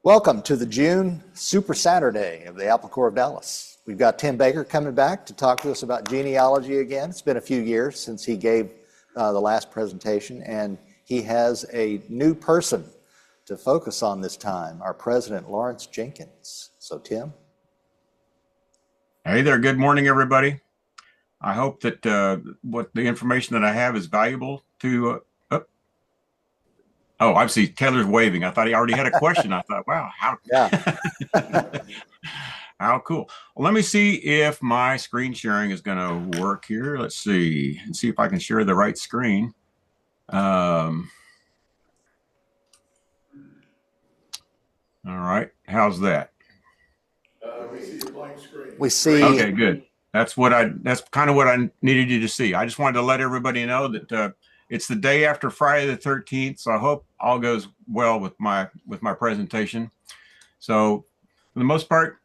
Welcome to the June Super Saturday of the Apple Corps of Dallas. We've got Tim Baker coming back to talk to us about genealogy again. It's been a few years since he gave the last presentation, and he has a new person to focus on this time, our president, Lawrence Jenkins. So, Tim. Hey there. Good morning, everybody. I hope that what the information that I have is valuable to oh, I see Taylor's waving. I thought he already had a question. I thought, wow, how how cool. Well, let me see if my screen sharing is going to work here. Let's see and see if I can share the right screen. All right. How's that? We see a blank screen. We see. Okay, good. That's kind of what I needed you to see. I just wanted to let everybody know that it's the day after Friday the 13th, so I hope all goes well with my presentation. So, for the most part,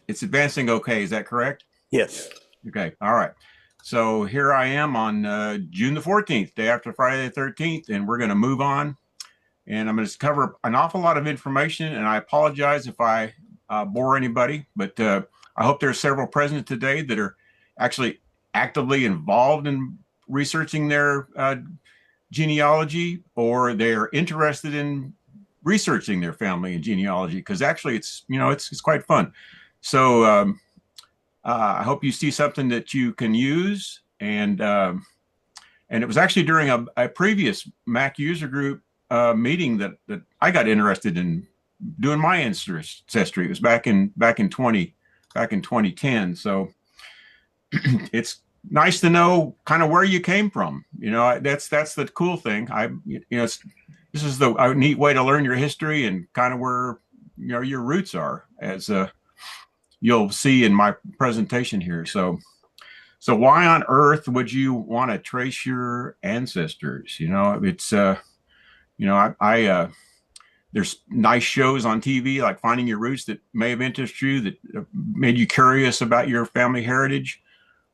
it's advancing okay. Is that correct? Yes. Okay. All right. So here I am on June the 14th, day after Friday the 13th, and we're going to move on. And I'm going to cover an awful lot of information, and I apologize if I bore anybody, but I hope there are several present today that are actually actively involved in researching their genealogy, or they're interested in researching their family and genealogy, because actually it's quite fun. So I hope you see something that you can use, and it was actually during a previous Mac user group meeting that I got interested in doing my ancestry. It was back in 2010. So it's nice to know kind of where you came from. That's the cool thing. This is a neat way to learn your history and kind of where your roots are, as you'll see in my presentation here. So why on earth would you want to trace your ancestors? It's there's nice shows on TV like Finding Your Roots that may have interested you, that made you curious about your family heritage.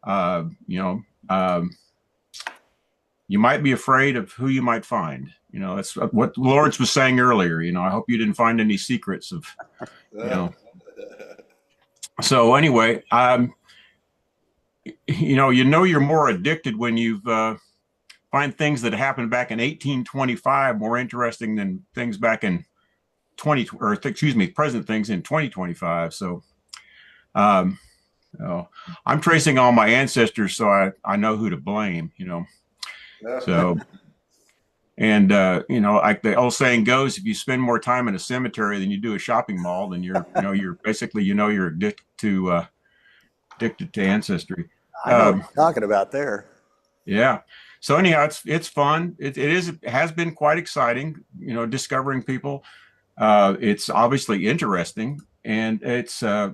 You might be afraid of who you might find. That's what Lawrence was saying earlier. I hope you didn't find any secrets of, So anyway, you're more addicted when you've find things that happened back in 1825 more interesting than things back in present things in 2025. So, I'm tracing all my ancestors, so I know who to blame, So, and, like the old saying goes, if you spend more time in a cemetery than you do a shopping mall, then you're basically, you're addicted to ancestry. I know what you're talking about there. Yeah. So anyhow, it's fun. It has been quite exciting, discovering people. It's obviously interesting, and it's I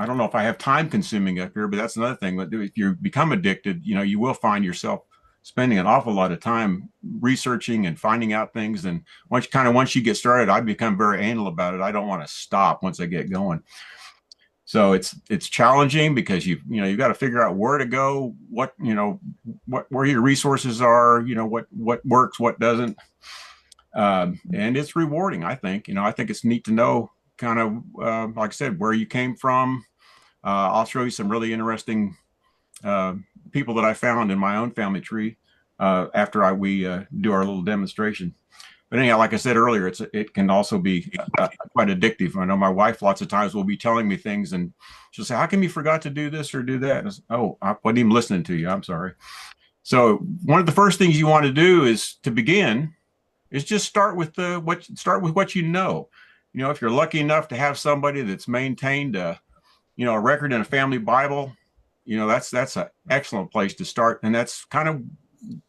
don't know if I have time consuming up here, but that's another thing. If you become addicted, you will find yourself spending an awful lot of time researching and finding out things. And once you get started, I become very anal about it. I don't want to stop once I get going. So it's challenging because you've got to figure out where to go, where your resources are, what works, what doesn't, and it's rewarding. I think it's neat to know kind of like I said, where you came from. I'll show you some really interesting people that I found in my own family tree after we do our little demonstration. But anyhow, like I said earlier, it can also be quite addictive. I know my wife lots of times will be telling me things, and she'll say, "How come you forgot to do this or do that?" And I say, "Oh, I wasn't even listening to you. I'm sorry." So one of the first things you want to do is just start with what you know. If you're lucky enough to have somebody that's maintained a record in a family Bible, that's an excellent place to start, and that's kind of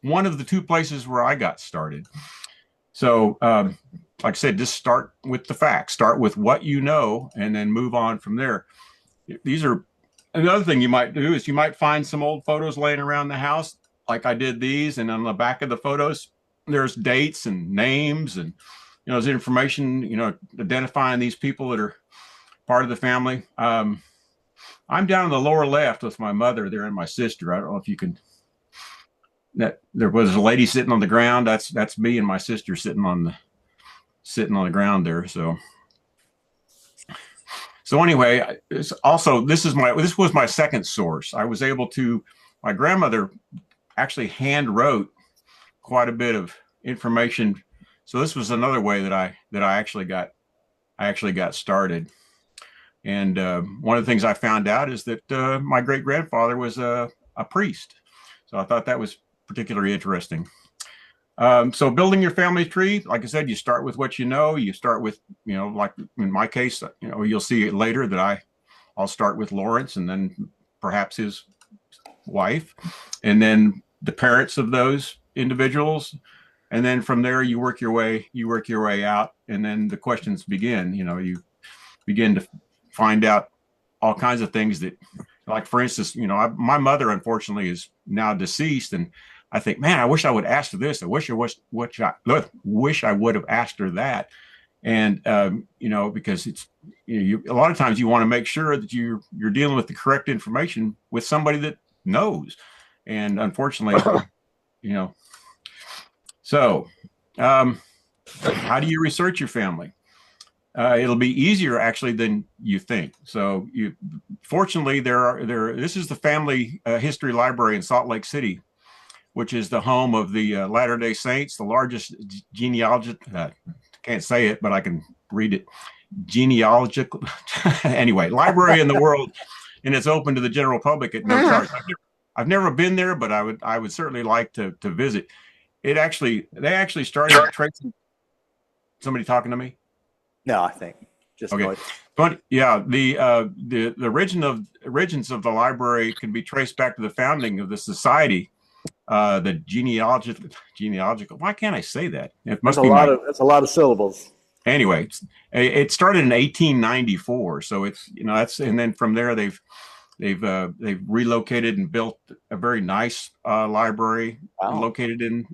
one of the two places where I got started. So, like I said, just start with the facts, start with what you know, and then move on from there. Another thing you might do is you might find some old photos laying around the house, like I did these, and on the back of the photos, there's dates and names, and, there's information, identifying these people that are part of the family. I'm down in the lower left with my mother there and my sister. I don't know if you can. There was a lady sitting on the ground. That's me and my sister sitting on the ground there. So So anyway, this was my second source. I was able to, my grandmother actually hand wrote quite a bit of information. So this was another way that I actually got started. And one of the things I found out is that my great grandfather was a priest. So I thought that was particularly interesting. So building your family tree, like I said, you start with what you know. You start with, like in my case, you'll see it later that I'll start with Lawrence and then perhaps his wife, and then the parents of those individuals. And then from there, you work your way out. And then the questions begin, you begin to find out all kinds of things that, like, for instance, my mother, unfortunately, is now deceased. And I think, man, I wish I would ask her this. I wish I would have asked her that. And, because it's, a lot of times you want to make sure that you're dealing with the correct information with somebody that knows. And unfortunately, so how do you research your family? It'll be easier actually than you think. So fortunately, this is the Family History Library in Salt Lake City, which is the home of the Latter-day Saints, the largest genealogy. Can't say it, but I can read it. Genealogical, anyway, library in the world, and it's open to the general public at no charge. I've never been there, but I would certainly like to visit. They actually started tracing. Somebody talking to me? No, I think just okay. Noise. But yeah, the origins of the library can be traced back to the founding of the society. The genealogical. Why can't I say that? It must be it's a lot of syllables. Anyway, it started in 1894, so it's and then from there they've relocated and built a very nice library located in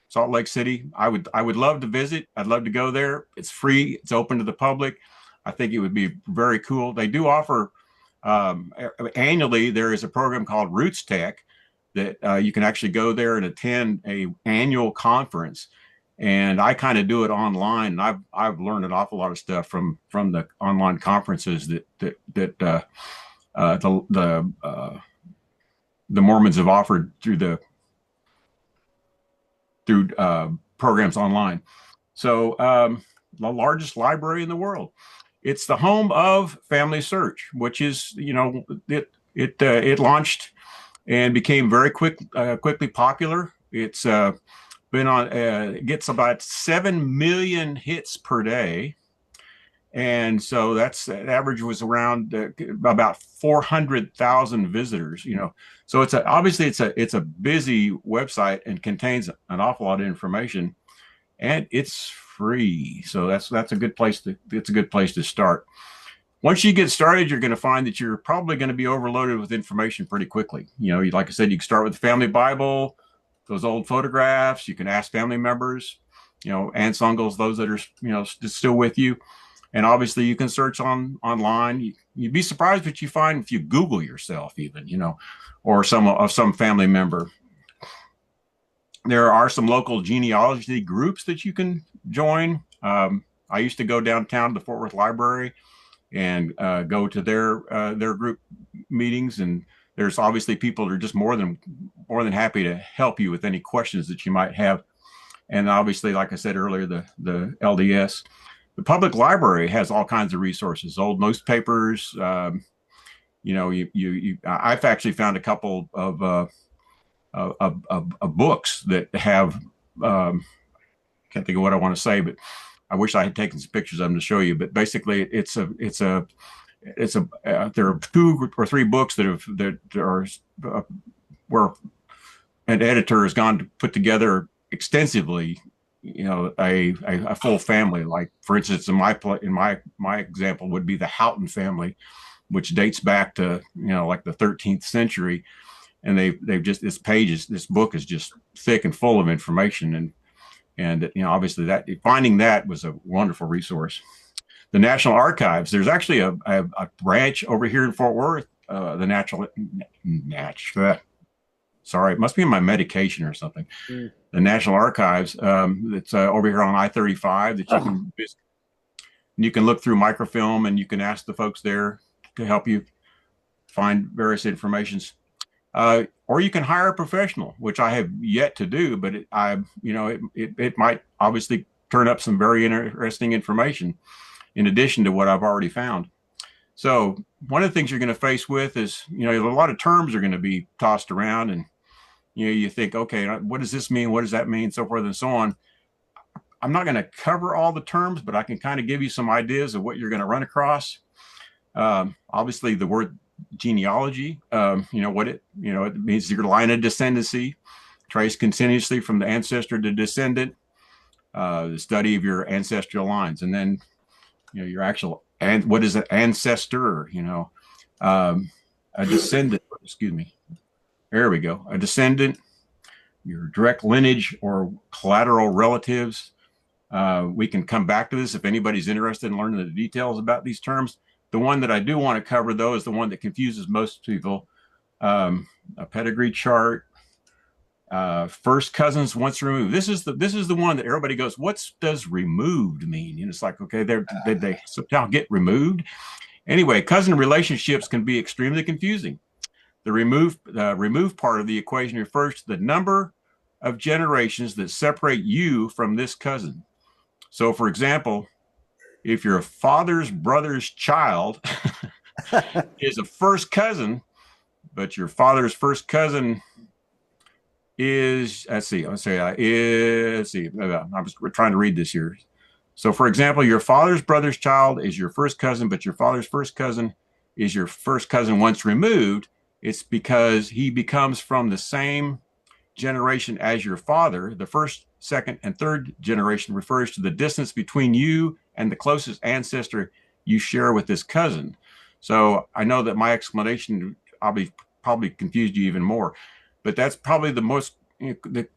Salt Lake City. I would love to visit. I'd love to go there. It's free. It's open to the public. I think it would be very cool. They do offer annually. There is a program called Roots Tech that you can actually go there and attend a annual conference. And I kind of do it online. And I've learned an awful lot of stuff from the online conferences that the Mormons have offered through programs online. So the largest library in the world. It's the home of Family Search, which is it launched and became very quickly popular. It's been on it gets about 7 million hits per day, and so that average was around about 400,000 visitors. So obviously it's a busy website and contains an awful lot of information, and it's free. So that's a good place to start. Once you get started, you're going to find that you're probably going to be overloaded with information pretty quickly. Like I said, you can start with the family Bible, those old photographs. You can ask family members, aunts, uncles, those that are, still with you. And obviously you can search online. You'd be surprised what you find if you Google yourself even, or some family member. There are some local genealogy groups that you can join. I used to go downtown to the Fort Worth Library and go to their group meetings, and there's obviously people that are just more than happy to help you with any questions that you might have. And obviously, like I said earlier, the LDS, the public library has all kinds of resources, old newspapers. I've actually found a couple of books that have can't think of what I want to say, but I wish I had taken some pictures of them to show you. But basically, there are 2 or 3 books that are where an editor has gone to put together extensively, a full family. Like, for instance, in my example would be the Houghton family, which dates back to like the 13th century, and they've just this book is just thick and full of information, and obviously that finding that was a wonderful resource. The National Archives, there's actually a branch over here in Fort Worth, sorry, it must be in my medication or something. The National Archives, it's over here on I-35 that you can visit. you can look through microfilm and you can ask the folks there to help you find various informations. Or you can hire a professional, which I have yet to do, but it might obviously turn up some very interesting information in addition to what I've already found. So one of the things you're going to face with is, a lot of terms are going to be tossed around, and you think, okay, what does this mean? What does that mean? So forth and so on. I'm not going to cover all the terms, but I can kind of give you some ideas of what you're going to run across. Obviously, the word genealogy, it means your line of descendancy, traced continuously from the ancestor to descendant, the study of your ancestral lines, and then your actual and what is an ancestor? A descendant. Excuse me. There we go. A descendant, your direct lineage or collateral relatives. We can come back to this if anybody's interested in learning the details about these terms. The one that I do want to cover, though, is the one that confuses most people. A pedigree chart, first cousins once removed. This is the one that everybody goes, what does removed mean? And it's like, okay, did they somehow get removed? Anyway, cousin relationships can be extremely confusing. The remove part of the equation refers to the number of generations that separate you from this cousin. So, for example, if your father's brother's child is a first cousin, but your father's first cousin is, I was trying to read this here. So, for example, your father's brother's child is your first cousin, but your father's first cousin is your first cousin once removed. It's because he becomes from the same generation as your father. The first, second, and third generation refers to the distance between you and the closest ancestor you share with this cousin. So I know that my explanation probably confused you even more, but that's probably the most the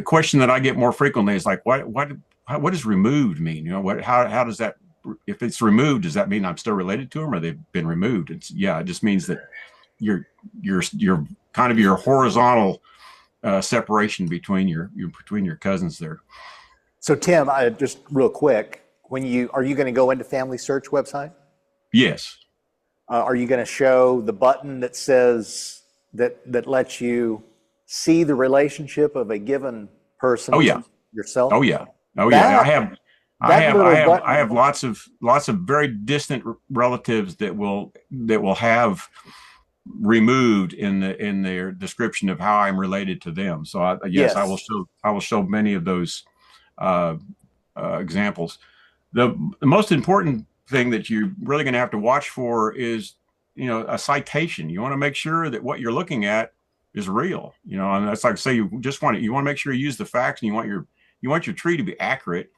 question that I get more frequently is like, what does removed mean? How does that, if it's removed, does that mean I'm still related to them, or they've been removed? It just means that you're kind of your horizontal separation between your cousins there. So Tim, just real quick, are you going to go into Family Search website? Yes. Are you going to show the button that says that lets you see the relationship of a given person? Oh yeah. Yourself? Oh yeah. Oh yeah. I have lots of very distant relatives that will have removed in their description of how I'm related to them. So yes, I will show many of those examples. The most important thing that you're really going to have to watch for is a citation. You want to make sure that what you're looking at is real. And that's like, say you want to make sure you use the facts, and you want your tree to be accurate.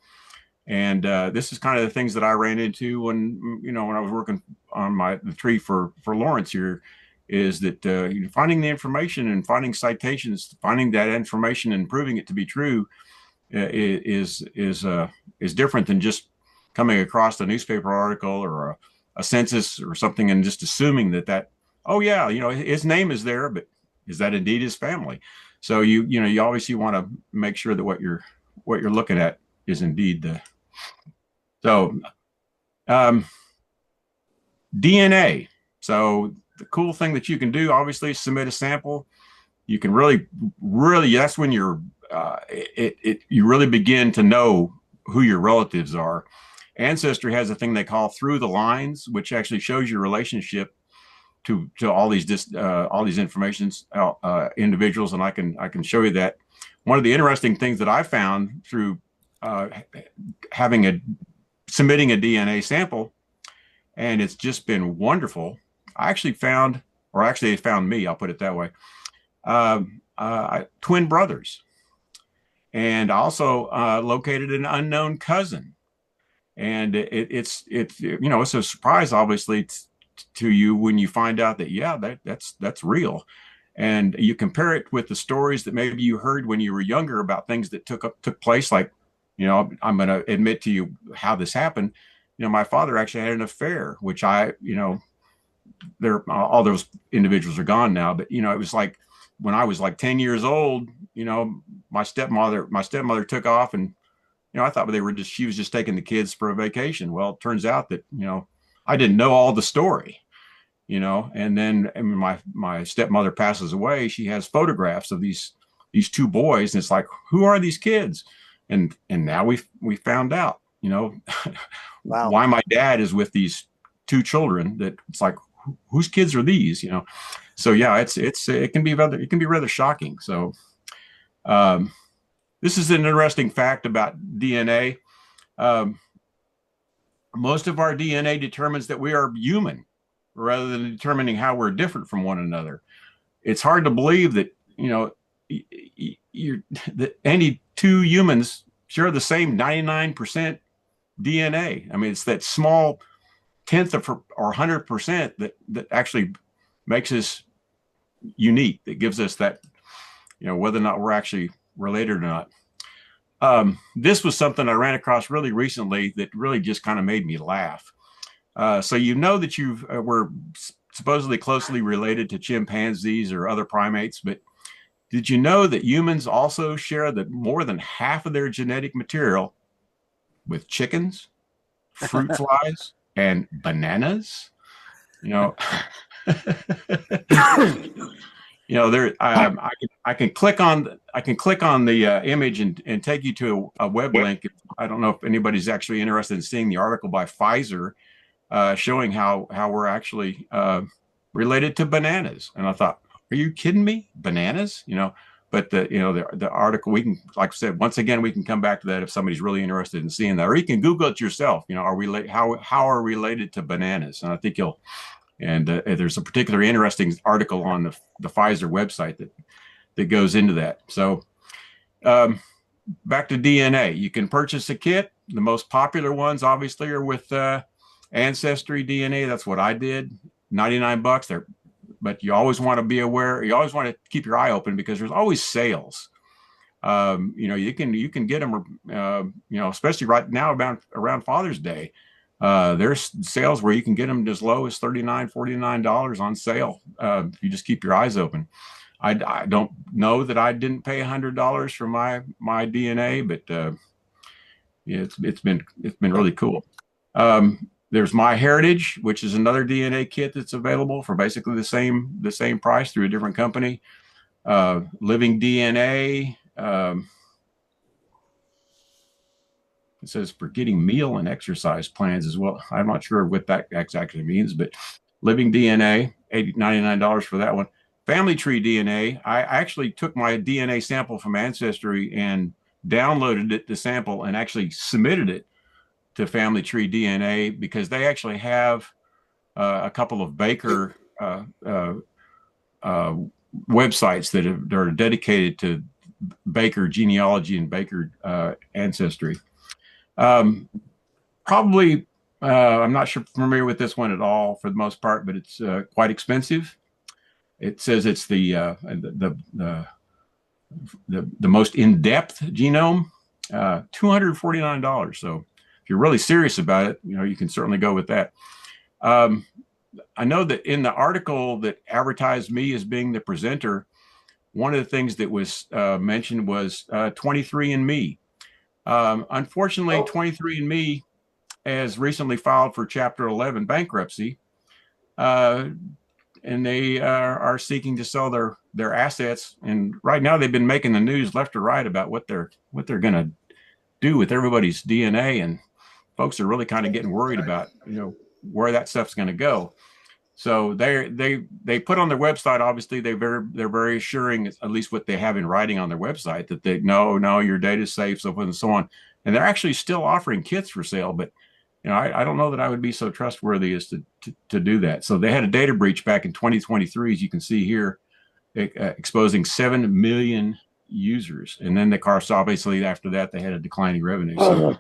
And this is kind of the things that I ran into when I was working on the tree for Lawrence here, is that finding the information and finding citations, finding that information and proving it to be true is different than just coming across a newspaper article or a census or something and just assuming that his name is there, but is that indeed his family? So you obviously want to make sure that what you're looking at is indeed the. So DNA. So the cool thing that you can do, obviously, is submit a sample. You can really, that's when you really begin to know who your relatives are. Ancestry has a thing they call through the lines, which actually shows your relationship to all these informations individuals, and I can show you that. One of the interesting things that I found through submitting a DNA sample, and it's just been wonderful. They found me, I'll put it that way, twin brothers, and also located an unknown cousin. And it's a surprise, obviously, to you when you find out that, that's real. And you compare it with the stories that maybe you heard when you were younger about things that took place. Like, I'm going to admit to you how this happened. My father actually had an affair, which all those individuals are gone now. But, it was like when I was like 10 years old, my stepmother took off and I thought she was just taking the kids for a vacation. Well, it turns out that, I didn't know all the story, and then my stepmother passes away. She has photographs of these two boys, and it's like, who are these kids? And now we found out, Wow. why my dad is with these two children. That it's like, whose kids are these? So yeah, it can be rather shocking. So this is an interesting fact about DNA. Most of our DNA determines that we are human, rather than determining how we're different from one another. It's hard to believe that that any two humans share the same 99% DNA. I mean, it's that small tenth of or 100% that actually makes us unique. That gives us that, whether or not we're actually related or not. This was something I ran across really recently that really just kind of made me laugh. So that you were supposedly closely related to chimpanzees or other primates, but did you know that humans also share more than half of their genetic material with chickens, fruit flies, and bananas? There I can click on the image and take you to a web link. I don't know if anybody's actually interested in seeing the article by Pfizer showing how we're actually related to bananas. And I thought, are you kidding me? Bananas? But the article, we can, like I said, once again, we can come back to that if somebody's really interested in seeing that, or you can Google it yourself. Are we how are related to bananas? And I think you'll. And there's a particularly interesting article on the Pfizer website that goes into that. So back to DNA. You can purchase a kit. The most popular ones, obviously, are with Ancestry DNA. That's what I did. $99 there. But you always want to be aware. You always want to keep your eye open because there's always sales. You can get them, especially right now around Father's Day. There's sales where you can get them as low as $39, $49 on sale. If you just keep your eyes open. I don't know that I didn't pay $100 for my DNA, but it's been really cool. There's MyHeritage, which is another DNA kit that's available for basically the same price through a different company. Living DNA. It says for getting meal and exercise plans as well. I'm not sure what that exactly means, but Living DNA, $99 for that one. Family Tree DNA. I actually took my DNA sample from Ancestry and downloaded it, the sample, and actually submitted it to Family Tree DNA because they actually have a couple of Baker websites that are dedicated to Baker genealogy and Baker ancestry. Probably, I'm not familiar with this one at all for the most part, but it's quite expensive. It says it's the most in-depth genome, $249. So if you're really serious about it, you can certainly go with that. I know that in the article that advertised me as being the presenter, one of the things that was mentioned was 23andMe. Unfortunately, 23andMe has recently filed for Chapter 11 bankruptcy, and they are seeking to sell their assets. And right now, they've been making the news left or right about what they're going to do with everybody's DNA, and folks are really kind of getting worried about where that stuff's going to go. So they put on their website, obviously they're very assuring, at least what they have in writing on their website, that they no, your data is safe, so forth and so on. And they're actually still offering kits for sale, but I don't know that I would be so trustworthy as to do that. So they had a data breach back in 2023, as you can see here, exposing 7 million users. And then the course, obviously after that, they had a declining revenue. So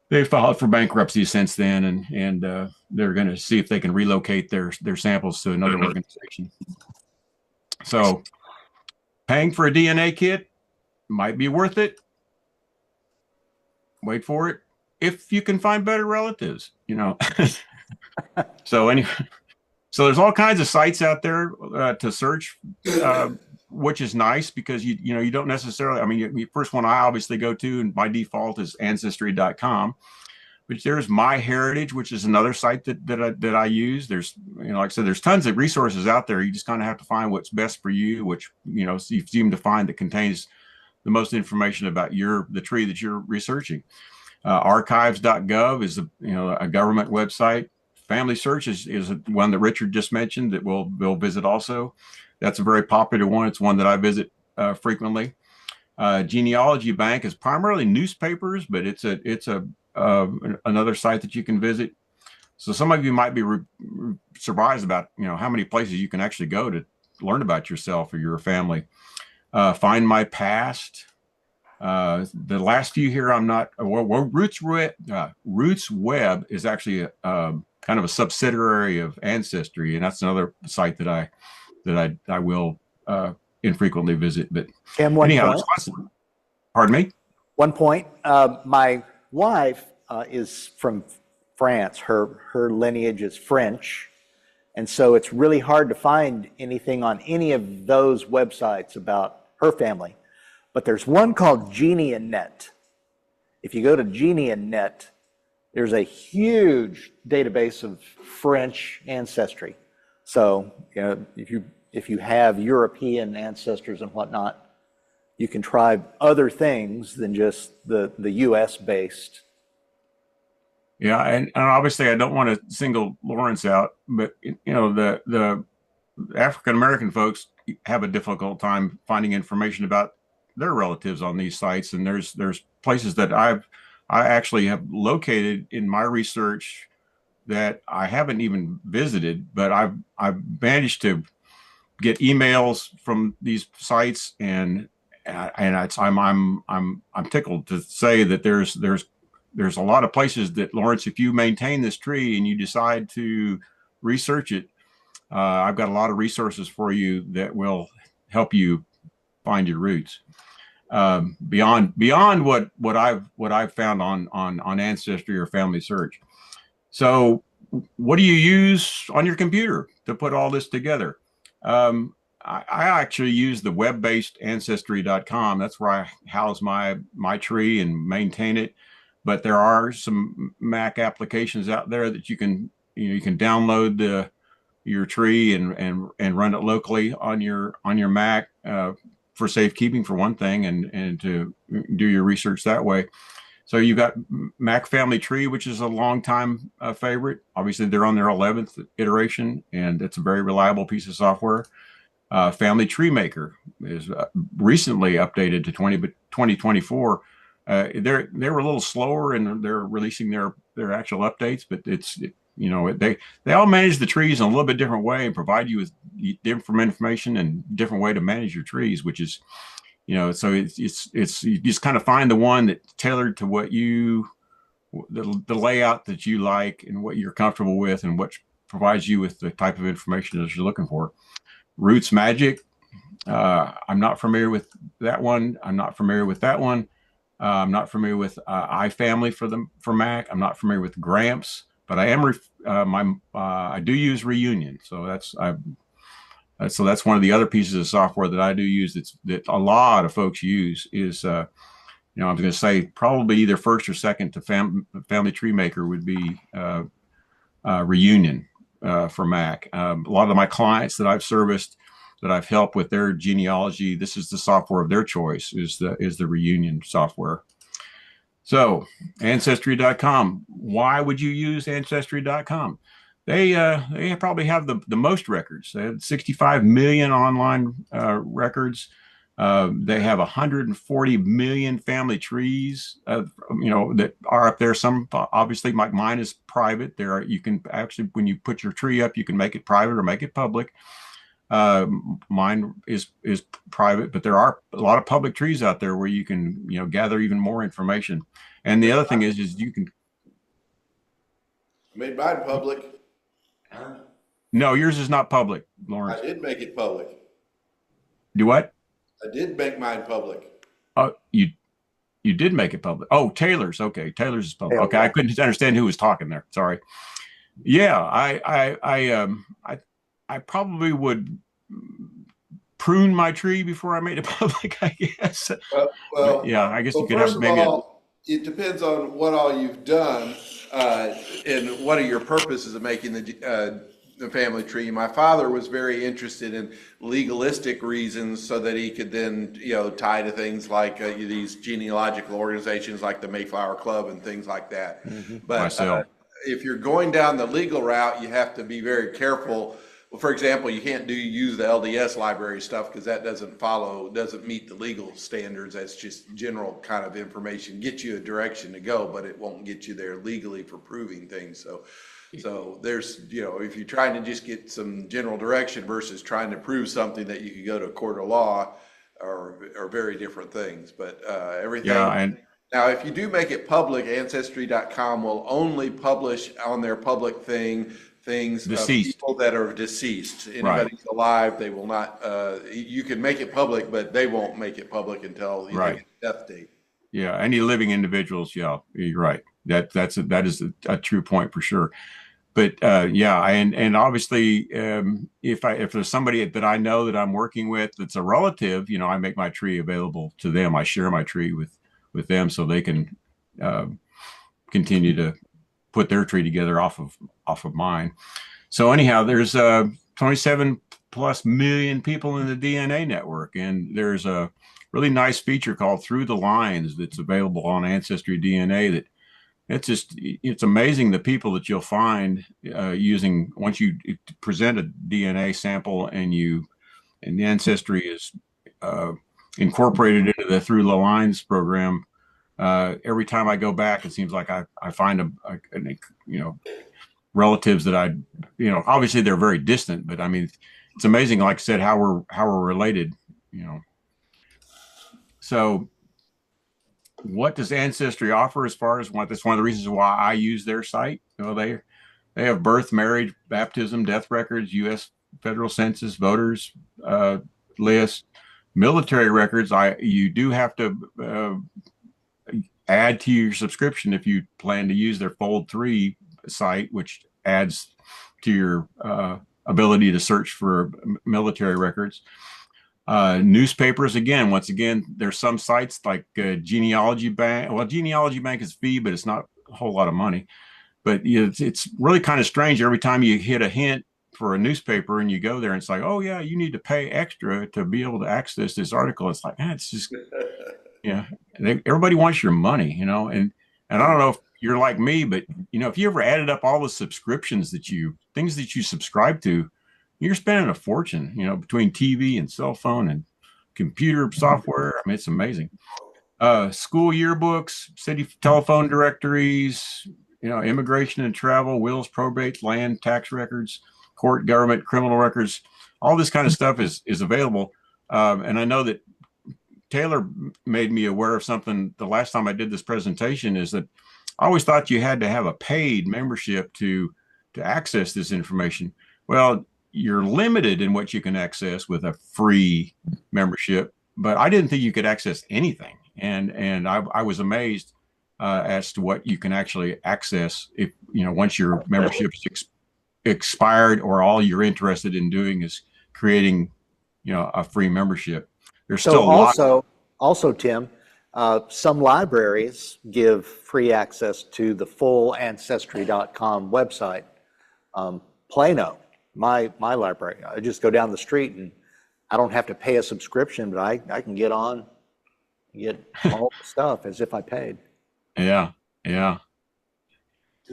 they filed for bankruptcy since then, and they're going to see if they can relocate their samples to another organization. So paying for a DNA kit might be worth it. Wait for it. If you can find better relatives, So anyway, so there's all kinds of sites out there to search which is nice because you don't necessarily. I mean, the first one I obviously go to, and by default, is ancestry.com. But there's MyHeritage, which is another site that I use. There's, like I said, there's tons of resources out there. You just kind of have to find what's best for you, which you seem to find that contains the most information about the tree that you're researching. Archives.gov is a government website. Family Search is one that Richard just mentioned that we'll visit also. That's a very popular one. It's one that I visit frequently. Genealogy Bank is primarily newspapers, but it's another site that you can visit. So some of you might be surprised about how many places you can actually go to learn about yourself or your family. Find My Past. The last few here, I'm not. Roots Web is actually kind of a subsidiary of Ancestry, and that's another site that I will infrequently visit. But Tim, anyhow, pardon me. 1 point. My wife is from France. Her lineage is French, and so it's really hard to find anything on any of those websites about her family. But there's one called GeniaNet. If you go to GeniaNet, there's a huge database of French ancestry. So if you have European ancestors and whatnot, you can try other things than just the U.S. based. Yeah, and obviously I don't want to single Lawrence out, but the African American folks have a difficult time finding information about their relatives on these sites, and there's places that I actually have located in my research that I haven't even visited, but I've managed to get emails from these sites, and I'm tickled to say that there's a lot of places that, Lawrence, if you maintain this tree and you decide to research it, I've got a lot of resources for you that will help you find your roots. Beyond what I've found on Ancestry or Family Search. So what do you use on your computer to put all this together? I actually use the web-based ancestry.com. That's where I house my tree and maintain it. But there are some Mac applications out there that you can download your tree and run it locally on your Mac for safekeeping, for one thing, and to do your research that way. So you've got Mac Family Tree, which is a long-time favorite. Obviously, they're on their 11th iteration, and it's a very reliable piece of software. Family Tree Maker is recently updated to 2024. They were a little slower in their releasing their actual updates, but they all manage the trees in a little bit different way and provide you with different information and different way to manage your trees, which is, so it's you just kind of find the one that's tailored to what the layout that you like and what you're comfortable with and what provides you with the type of information that you're looking for. Roots Magic. I'm not familiar with that one. I'm not familiar with that one. I'm not familiar with iFamily for Mac. I'm not familiar with Gramps, but I am I do use Reunion. So that's one of the other pieces of software that I do use that a lot of folks use is I was going to say probably either first or second to Family Tree Maker would be Reunion for Mac. A lot of my clients that I've serviced, that I've helped with their genealogy, this is the software of their choice, is the Reunion software. So Ancestry.com. Why would you use Ancestry.com? They probably have the most records. They have 65 million online records. They have 140 million family trees, that are up there. Some obviously, like mine is private. You can actually, when you put your tree up, you can make it private or make it public. Mine is private, but there are a lot of public trees out there where you can, gather even more information. And the other thing is you can. I made mine public. No, yours is not public, Lawrence. I did make it public. Do what? I did make mine public. Oh, you did make it public. Oh, Taylor's. Okay. Taylor's is public. Okay. I couldn't understand who was talking there. Sorry. Yeah. I probably would prune my tree before I made it public, I guess. But yeah, I guess you could First have of maybe a, all, it depends on what all you've done, and what are your purposes of making the family tree. My father was very interested in legalistic reasons so that he could then, tie to things like these genealogical organizations like the Mayflower Club and things like that. But myself. if you're going down the legal route, you have to be very careful. Well, for example, you can't use the LDS library stuff because that doesn't meet the legal standards. That's just general kind of information, get you a direction to go, but it won't get you there legally for proving things. So there's, if you're trying to just get some general direction versus trying to prove something that you could go to a court of law are very different things. But everything. Yeah, and Now, if you do make it public, Ancestry.com will only publish on their public things of deceased. people that are deceased. Right. Anybody's alive, they will not. You can make it public, but they won't make it public until you Right. get a death date. Yeah, any living individuals. Yeah, you're right. That is a true point for sure. But yeah, and obviously, if there's somebody that I know that I'm working with that's a relative, I make my tree available to them. I share my tree with them so they can continue to put their tree together off of mine. So anyhow, there's 27 plus million people in the DNA network, and there's a really nice feature called Through the Lines that's available on Ancestry DNA. That it's amazing the people that you'll find using once you present a DNA sample and the Ancestry is incorporated into the Through the Lines program. Every time I go back, it seems like I find relatives that obviously they're very distant, but I mean, it's amazing, like I said, how we're related, So what does Ancestry offer as far as that's one of the reasons why I use their site. They have birth, marriage, baptism, death records, U.S. federal census, voters list, military records. You do have to add to your subscription if you plan to use their Fold 3 site, which adds to your ability to search for military records. Newspapers, once again, there's some sites like Genealogy Bank. Well, Genealogy Bank is fee, but it's not a whole lot of money. But it's really kind of strange. Every time you hit a hint for a newspaper and you go there and it's like, oh yeah, you need to pay extra to be able to access this article. It's like, it's just, everybody wants your money, and I don't know if you're like me, but if you ever added up all the subscriptions things that you subscribe to, you're spending a fortune, between TV and cell phone and computer software. I mean, it's amazing. School yearbooks, city telephone directories, immigration and travel, wills, probates, land, tax records, court, government, criminal records, all this kind of stuff is available. And I know that Taylor made me aware of something the last time I did this presentation, is that I always thought you had to have a paid membership to access this information. Well, you're limited in what you can access with a free membership, but I didn't think you could access anything. And I was amazed as to what you can actually access if, once your membership is expired, or all you're interested in doing is creating, a free membership. There's still also, Tim, some libraries give free access to the full Ancestry.com website. Plano, my library, I just go down the street and I don't have to pay a subscription, but I can get on, get all the stuff as if I paid. Yeah.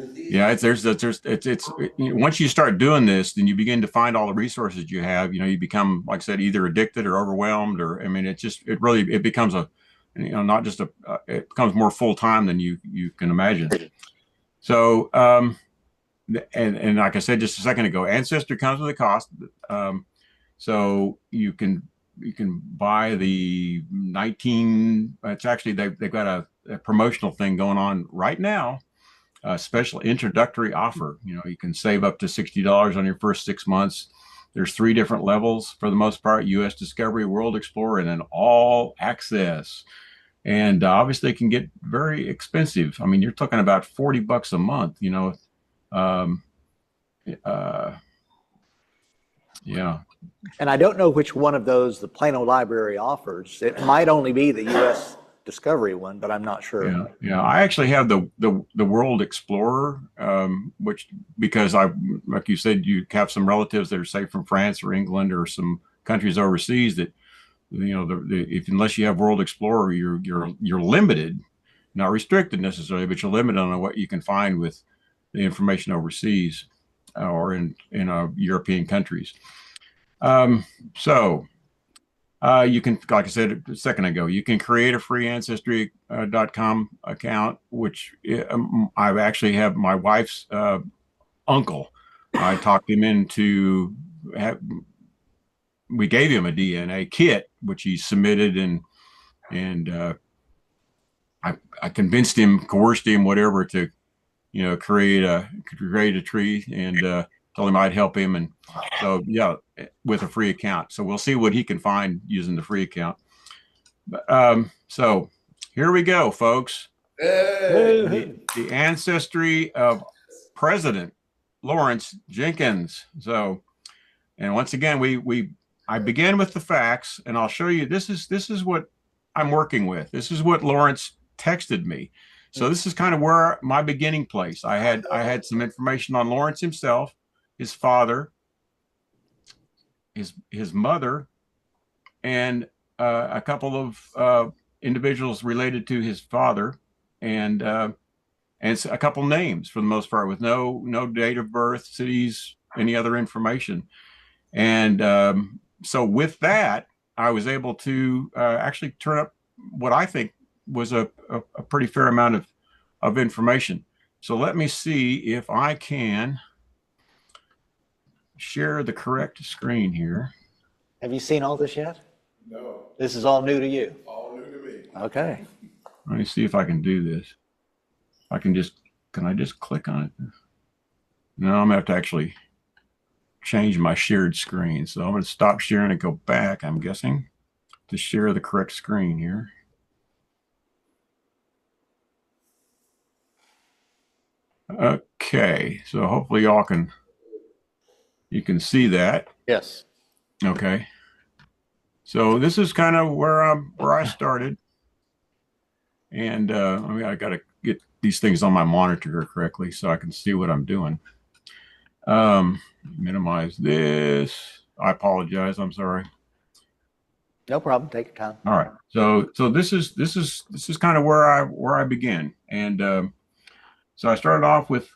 It's once you start doing this, then you begin to find all the resources you have. You become, like I said, either addicted or overwhelmed, or I mean, it becomes not just it becomes more full time than you can imagine. So, and like I said just a second ago, Ancestry comes with a cost. So you can buy the 19. It's actually they've got a promotional thing going on right now. A special introductory offer. You can save up to $60 on your first 6 months. There's 3 different levels for the most part: U.S. Discovery, World Explorer, and then All Access. And obviously, it can get very expensive. I mean, you're talking about $40 a month. Yeah. And I don't know which one of those the Plano Library offers. It might only be the U.S. Discovery one, but I'm not sure. Yeah, yeah. I actually have the World Explorer, which because I, like you said, you have some relatives that are say from France or England or some countries overseas that, you know, if unless you have World Explorer, you're limited, not restricted necessarily, but you're limited on what you can find with the information overseas or in European countries. So. You can, like I said a second ago, you can create a free ancestry.com account, which I actually have my wife's uncle. I talked him into, we gave him a DNA kit, which he submitted, and I convinced him, coerced him, whatever, to create a tree, and told him I'd help him, and so yeah, with a free account. So we'll see what he can find using the free account. So here we go, folks. Hey. The ancestry of President Lawrence Jenkins. So, and once again, I began with the facts, and I'll show you. This is what I'm working with. This is what Lawrence texted me. So this is kind of where my beginning place. I had some information on Lawrence himself, his father, his mother, and a couple of individuals related to his father, and a couple names for the most part, with no date of birth, cities, any other information. And so with that, I was able to actually turn up what I think was a pretty fair amount of information. So let me see if I can share the correct screen here. Have you seen all this yet? No. This is all new to you. All new to me. Okay. Let me see if I can do this. Can I just click on it? No, I'm gonna have to actually change my shared screen. So I'm gonna stop sharing and go back, I'm guessing, to share the correct screen here. Okay, so hopefully you can see that. Yes. Okay. So this is kind of where I started. And I got to get these things on my monitor correctly so I can see what I'm doing. Minimize this. I apologize. I'm sorry. No problem. Take your time. All right. So this is kind of where I began, and so I started off with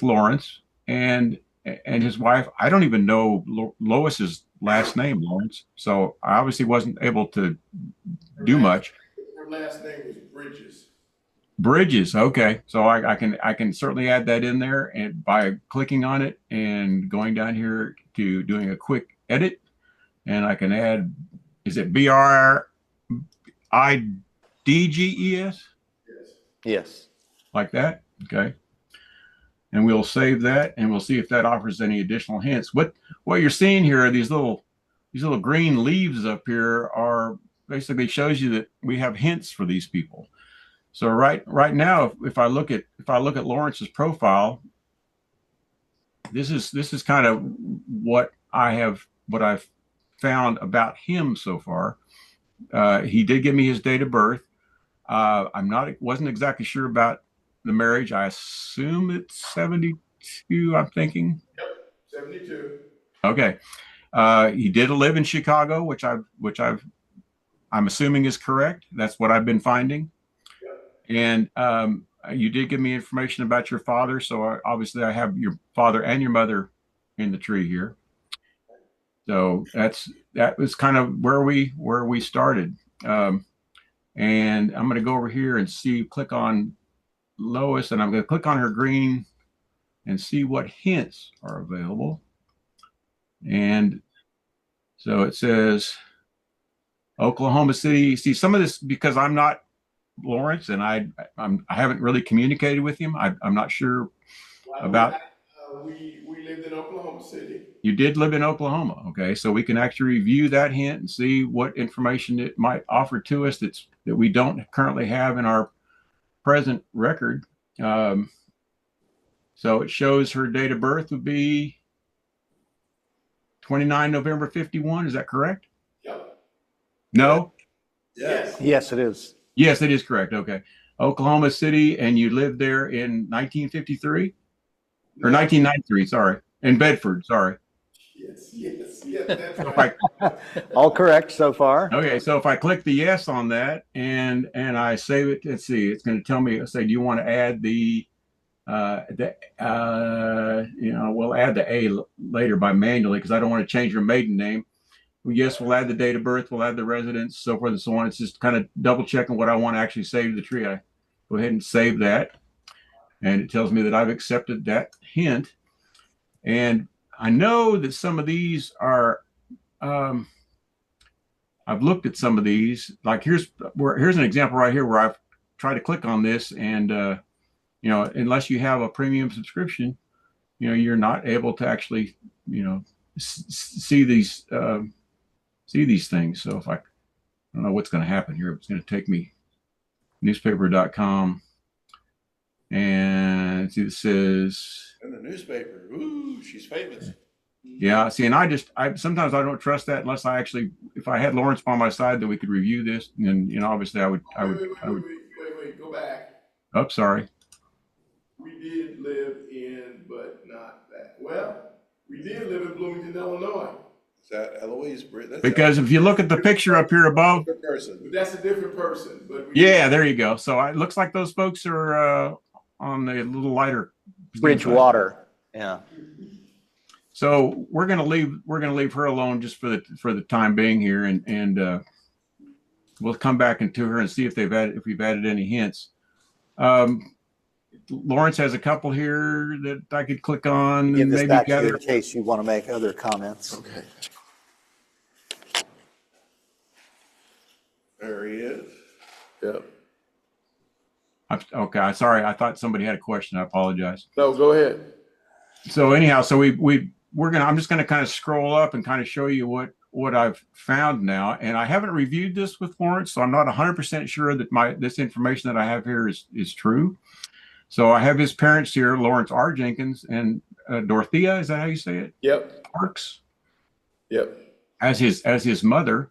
Lawrence and his wife. I don't even know Lois's last name, Lawrence. So I obviously wasn't able to do much. Her last name is Bridges. Bridges. Okay. So I can certainly add that in there, and by clicking on it and going down here to doing a quick edit, and I can add, is it BRIDGES? Yes. Yes. Like that. Okay. And we'll save that, and we'll see if that offers any additional hints. What you're seeing here are these little green leaves up here are basically shows you that we have hints for these people. So right now, if I look at Lawrence's profile, this is kind of what I've found about him so far. He did give me his date of birth. Wasn't exactly sure about the marriage. I assume it's 72. I'm thinking. Yep, 72. Okay. He did live in Chicago, which I'm assuming is correct. That's what I've been finding. And you did give me information about your father, so obviously I have your father and your mother in the tree here. So that was kind of where we started. And I'm going to go over here and click on Lois, and I'm going to click on her green and see what hints are available. And so it says Oklahoma City. See, some of this, because I'm not Lawrence, and I haven't really communicated with him. I'm not sure about. We lived in Oklahoma City. You did live in Oklahoma, okay? So we can actually review that hint and see what information it might offer to us that we don't currently have in our present record. So it shows her date of birth would be 29 November 51. Is that correct? Yep. No? Yes. Yes, it is. Yes, it is correct. Okay. Oklahoma City, and you lived there in 1953 or 1993, sorry. In Bedford, sorry. Yes, that's So if right. All correct so far. Okay, so if I click the yes on that and I save it, let's see, it's going to tell me, say, do you want to add we'll add the A later by manually because I don't want to change your maiden name. Yes, we'll add the date of birth, we'll add the residence, so forth and so on. It's just kind of double checking what I want to actually save to the tree. I go ahead and save that, and it tells me that I've accepted that hint. And I know that some of these are. I've looked at some of these. Like here's an example right here where I've tried to click on this, and unless you have a premium subscription, you're not able to actually see these things. So if I don't know what's going to happen here, it's going to take me newspaper.com, and see, it says In the newspaper. Ooh, she's famous. yeah. See, and I sometimes I don't trust that unless if I had Lawrence by my side that we could review this, and obviously I would. Wait, go back. Oh, sorry. We did live in, but not that. Well, we did live in Bloomington, Illinois. Is that Eloise Britt? Because if you look at the picture up here above, person. But that's a different person. But yeah, there you go. So it looks like those folks are on the little lighter Bridgewater. Yeah. So we're gonna leave her alone just for the time being here, and we'll come back into her and see if we've added any hints. Lawrence has a couple here that I could click on. Give And this maybe back to you gather. in case you want to make other comments. Okay. There he is. Yep. Okay, sorry. I thought somebody had a question. I apologize. No, go ahead. So anyhow, so I'm just gonna kind of scroll up and kind of show you what I've found now. And I haven't reviewed this with Lawrence, so I'm not 100% sure that this information that I have here is true. So I have his parents here, Lawrence R. Jenkins and Dorothea. Is that how you say it? Yep. Parks. Yep. As his mother,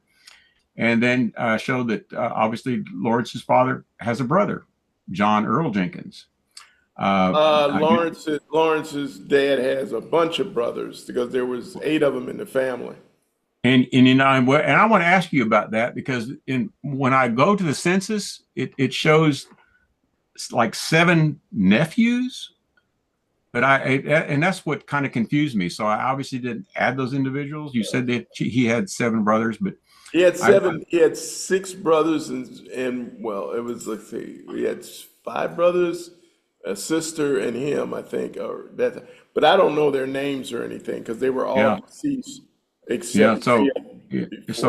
and then show that obviously Lawrence's father has a brother, John Earl Jenkins. Lawrence's dad has a bunch of brothers because there was 8 of them in the family. And I want to ask you about that because when I go to the census, it shows like 7 nephews, but and that's what kind of confused me. So I obviously didn't add those individuals. You said that he had 7 brothers, but He had 7. He had 6 brothers, and well, it was, let's see, he had 5 brothers, a sister, and him, I think, or that. But I don't know their names or anything because they were all deceased. Except so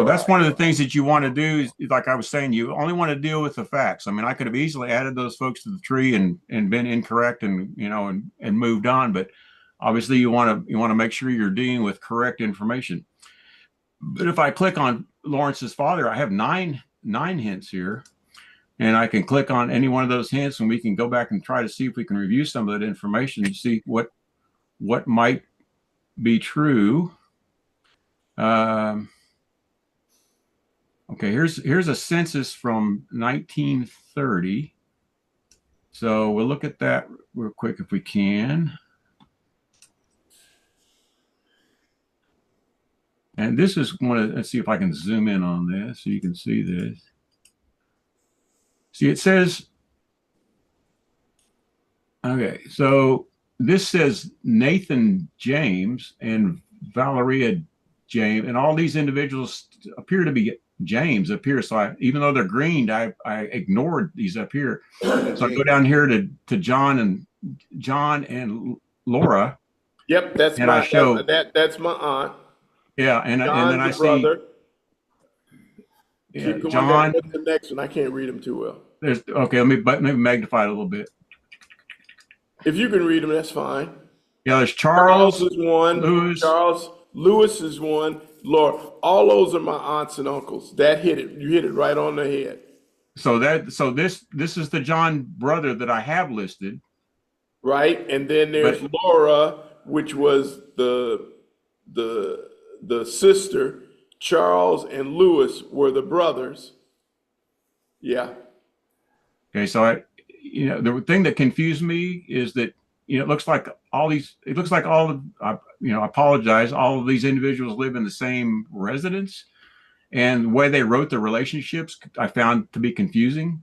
that's one of the things that you want to do is, like I was saying, you only want to deal with the facts. I mean, I could have easily added those folks to the tree and been incorrect and moved on, but obviously you want to make sure you're dealing with correct information. But if I click on Lawrence's father, I have nine hints here, and I can click on any one of those hints, and we can go back and try to see if we can review some of that information to see what might be true. Okay, here's a census from 1930. So we'll look at that real quick if we can. And this is let's see if I can zoom in on this so you can see this. See, it says, okay, so this says Nathan James and Valeria James, and all these individuals appear to be James up here. So even though they're green, I ignored these up here. So I go down here to John and Laura. Yep, that's and my I show that's my aunt. Yeah, and then I see brother. Yeah, Keep going John. down to the next one. I can't read them too well. Okay. Let me magnify it a little bit. If you can read them, that's fine. Yeah, there's Charles is one. Lewis. Lewis is one. Laura, all those are my aunts and uncles. That hit it. You hit it right on the head. So this is the John brother that I have listed. Right, and then there's Laura, which was the the sister. Charles and Louis were the brothers. Yeah. Okay, so the thing that confused me is that it looks like all of I apologize, all of these individuals live in the same residence, and the way they wrote the relationships I found to be confusing.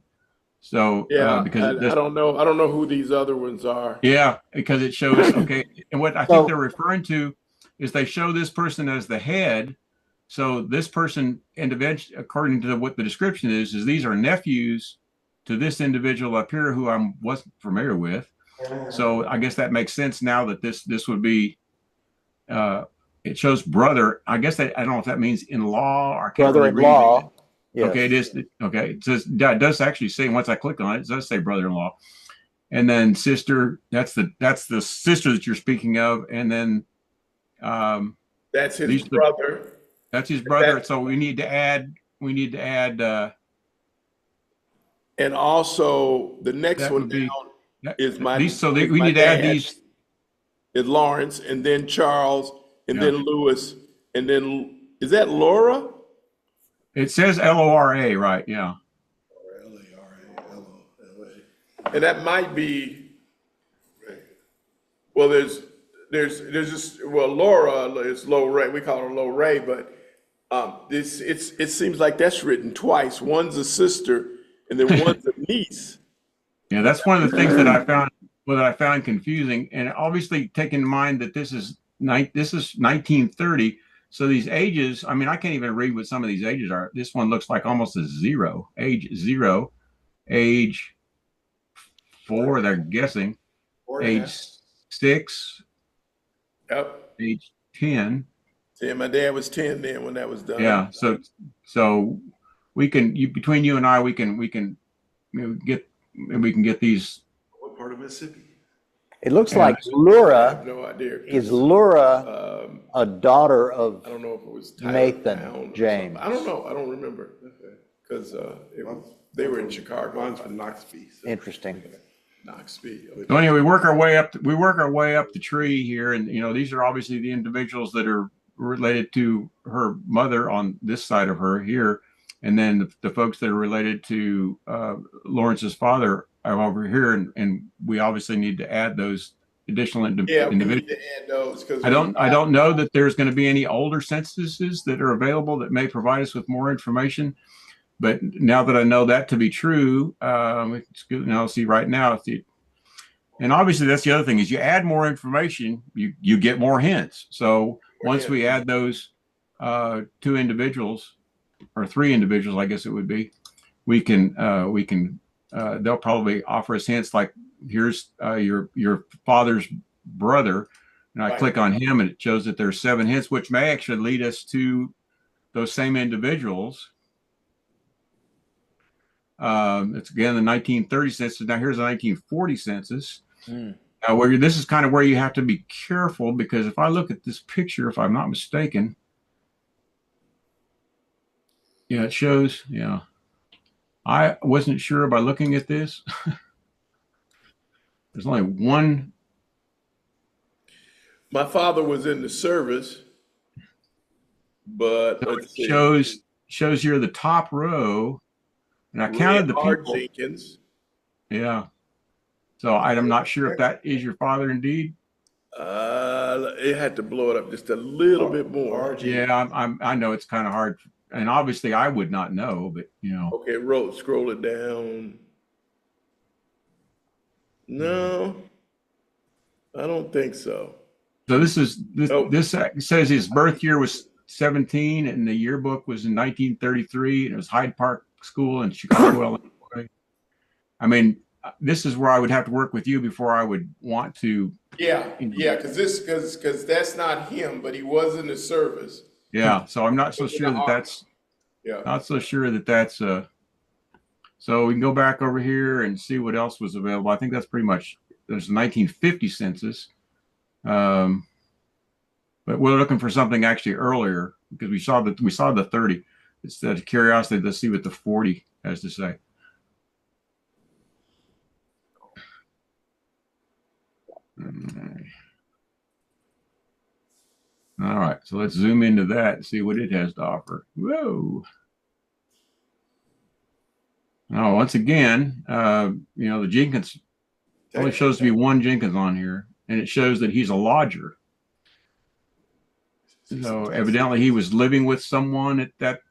So Yeah, because I don't know. I don't know who these other ones are. yeah, because it shows okay, and what I think So they're referring to is they show this person as the head. So this person, and eventually, according to what the description is these are nephews to this individual up here who I wasn't familiar with. So I guess that makes sense now that this would be. It shows brother. I guess I don't know if that means in law or I can't really read it. brother-in-law, Okay, it yes. is okay. It says it does actually say once I clicked on it, it does say brother-in-law, and then sister. That's the sister that you're speaking of, and then That's his these brother. that's his brother. So we need to add. We need to add. And also the next That one would be down is my these. So is we my need to add dad, these. is Lawrence, and then Charles, and Yeah. then Louis, and then is that Laura? It says LORA, right? Yeah. Larallo. And that might be, well, there's just, well, Laura is Low Ray, we call her Low Ray, but it seems like that's written twice. One's a sister and then one's a niece. Yeah, that's one of the things that I found confusing, and obviously take in mind that this is 1930. So these ages, I mean, I can't even read what some of these ages are. This one looks like almost a zero, age 0, age 4. They're guessing, age 6, Yep. age 10. Yeah, my dad was 10 then when that was done. Yeah, so we can between you and I we can get these. What part of Mississippi? It looks Yeah. like I Laura, have no idea. is Laura a daughter of I don't know if it was Tyler Nathan Brown or James? something. I don't know. I don't remember because they were in Chicago. Mine's from Knoxville. So. Interesting. Knoxville. So anyway, we work our way up the tree here, and these are obviously the individuals that are related to her mother on this side of her here, and then the folks that are related to Lawrence's father are over here, and we obviously need to add those additional Yeah, we need individuals. to add those because I don't know that there's going to be any older censuses that are available that may provide us with more information. But now that I know that to be true, it's good. Now see right now and obviously that's the other thing is you add more information, you get more hints. So once we add those 2 individuals or 3 individuals, I guess it would be, we can they'll probably offer us hints like here's your father's brother, and I click on him and it shows that there's 7 hints, which may actually lead us to those same individuals. It's again the 1930 census. Now here's the 1940 census. Where this is kind of where you have to be careful because if I look at this picture, if I'm not mistaken, yeah, it shows. Yeah, I wasn't sure by looking at this. There's only one. my father was in the service, but So let's it see. shows here the top row, and I Ray counted the R. people. Jenkins. Yeah. So I'm not sure if that is your father indeed. It had to blow it up just a little bit more. Yeah, I know it's kind of hard, and obviously I would not know, but Okay, scroll it down. No, I don't think so. So this Nope. this says his birth year was 17, and the yearbook was in 1933, and it was Hyde Park School in Chicago, Illinois. I mean, this is where I would have to work with you before I would want to. Yeah, because that's not him, but he was in the service. Yeah, so I'm not so Was in sure the that Army. that's Yeah. not so sure that that's. So we can go back over here and see what else was available. I think that's pretty much. There's a 1950 census. But we're looking for something actually earlier because we saw the 30. It's out of curiosity. Let's see what the 40 has to say. All right, so let's zoom into that and see what it has to offer. Whoa. Oh, once again, the Jenkins only shows to be one Jenkins on here, and it shows that he's a lodger. So evidently he was living with someone at that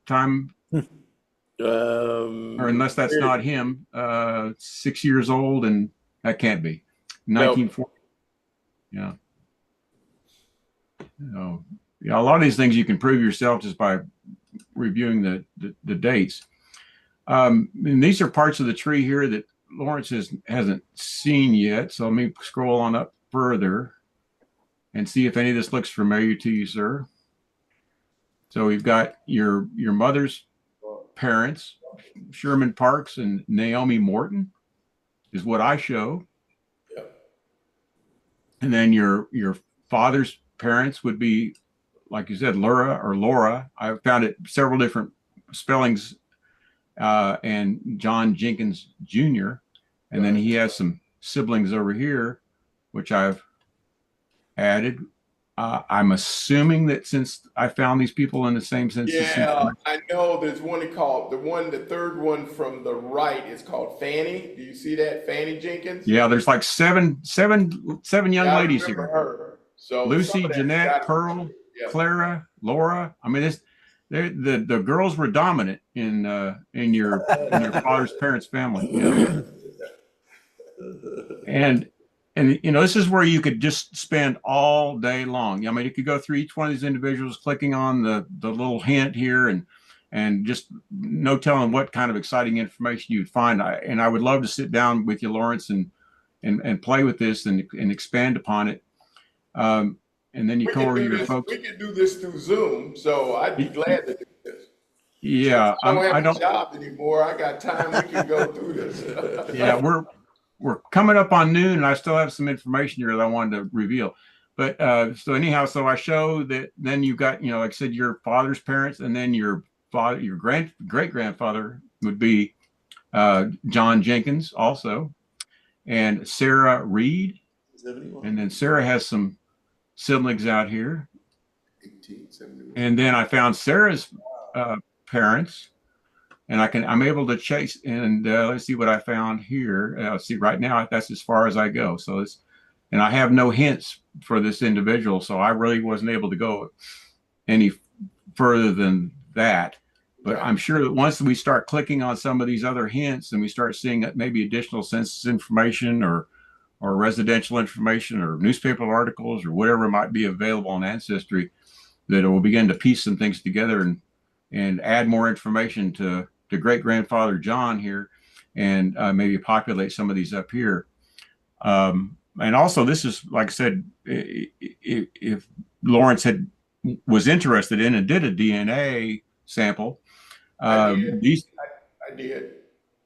time, or unless that's not him, 6 years old, and that can't be. 1940. Yeah. Yeah, a lot of these things you can prove yourself just by reviewing the dates. And these are parts of the tree here that Lawrence hasn't seen yet. So let me scroll on up further and see if any of this looks familiar to you, sir. So we've got your mother's parents, Sherman Parks and Naomi Morton, is what I show. Yep. And then your father's parents would be, like you said, Laura. I found it several different spellings, and John Jenkins Jr. And then he has some siblings over here, which I've added. I'm assuming that since I found these people in the same census. Yeah, I know there's one called the third one from the right is called Fanny. Do you see that? Fanny Jenkins? Yeah, there's like seven young ladies here. Her. So Lucy, Jeanette, Pearl, Clara, Laura. I mean, the girls were dominant in your father's parents' family. Yeah. And this is where you could just spend all day long. I mean, you could go through each one of these individuals, clicking on the little hint here, and just no telling what kind of exciting information you'd find. I would love to sit down with you, Lawrence, and play with this and expand upon it. And then you come over to your folks. We can do this through Zoom, so I'd be glad to do this. Yeah, I don't have a job anymore. I got time. We can go through this. Yeah, we're coming up on noon, and I still have some information here that I wanted to reveal. But so anyhow, so I show that then you've got, like I said, your father's parents, and then your great grandfather would be John Jenkins also, and Sarah Reed. 71. And then Sarah has some siblings out here. 1871. And then I found Sarah's parents. And I'm able to chase, and let's see what I found here. See, right now, that's as far as I go. So and I have no hints for this individual, so I really wasn't able to go any further than that. But I'm sure that once we start clicking on some of these other hints and we start seeing maybe additional census information or residential information or newspaper articles or whatever might be available on Ancestry, that it will begin to piece some things together and add more information to great-grandfather John here, and maybe populate some of these up here. And also, this is, like I said, if Lawrence was interested in and did a DNA sample. I did.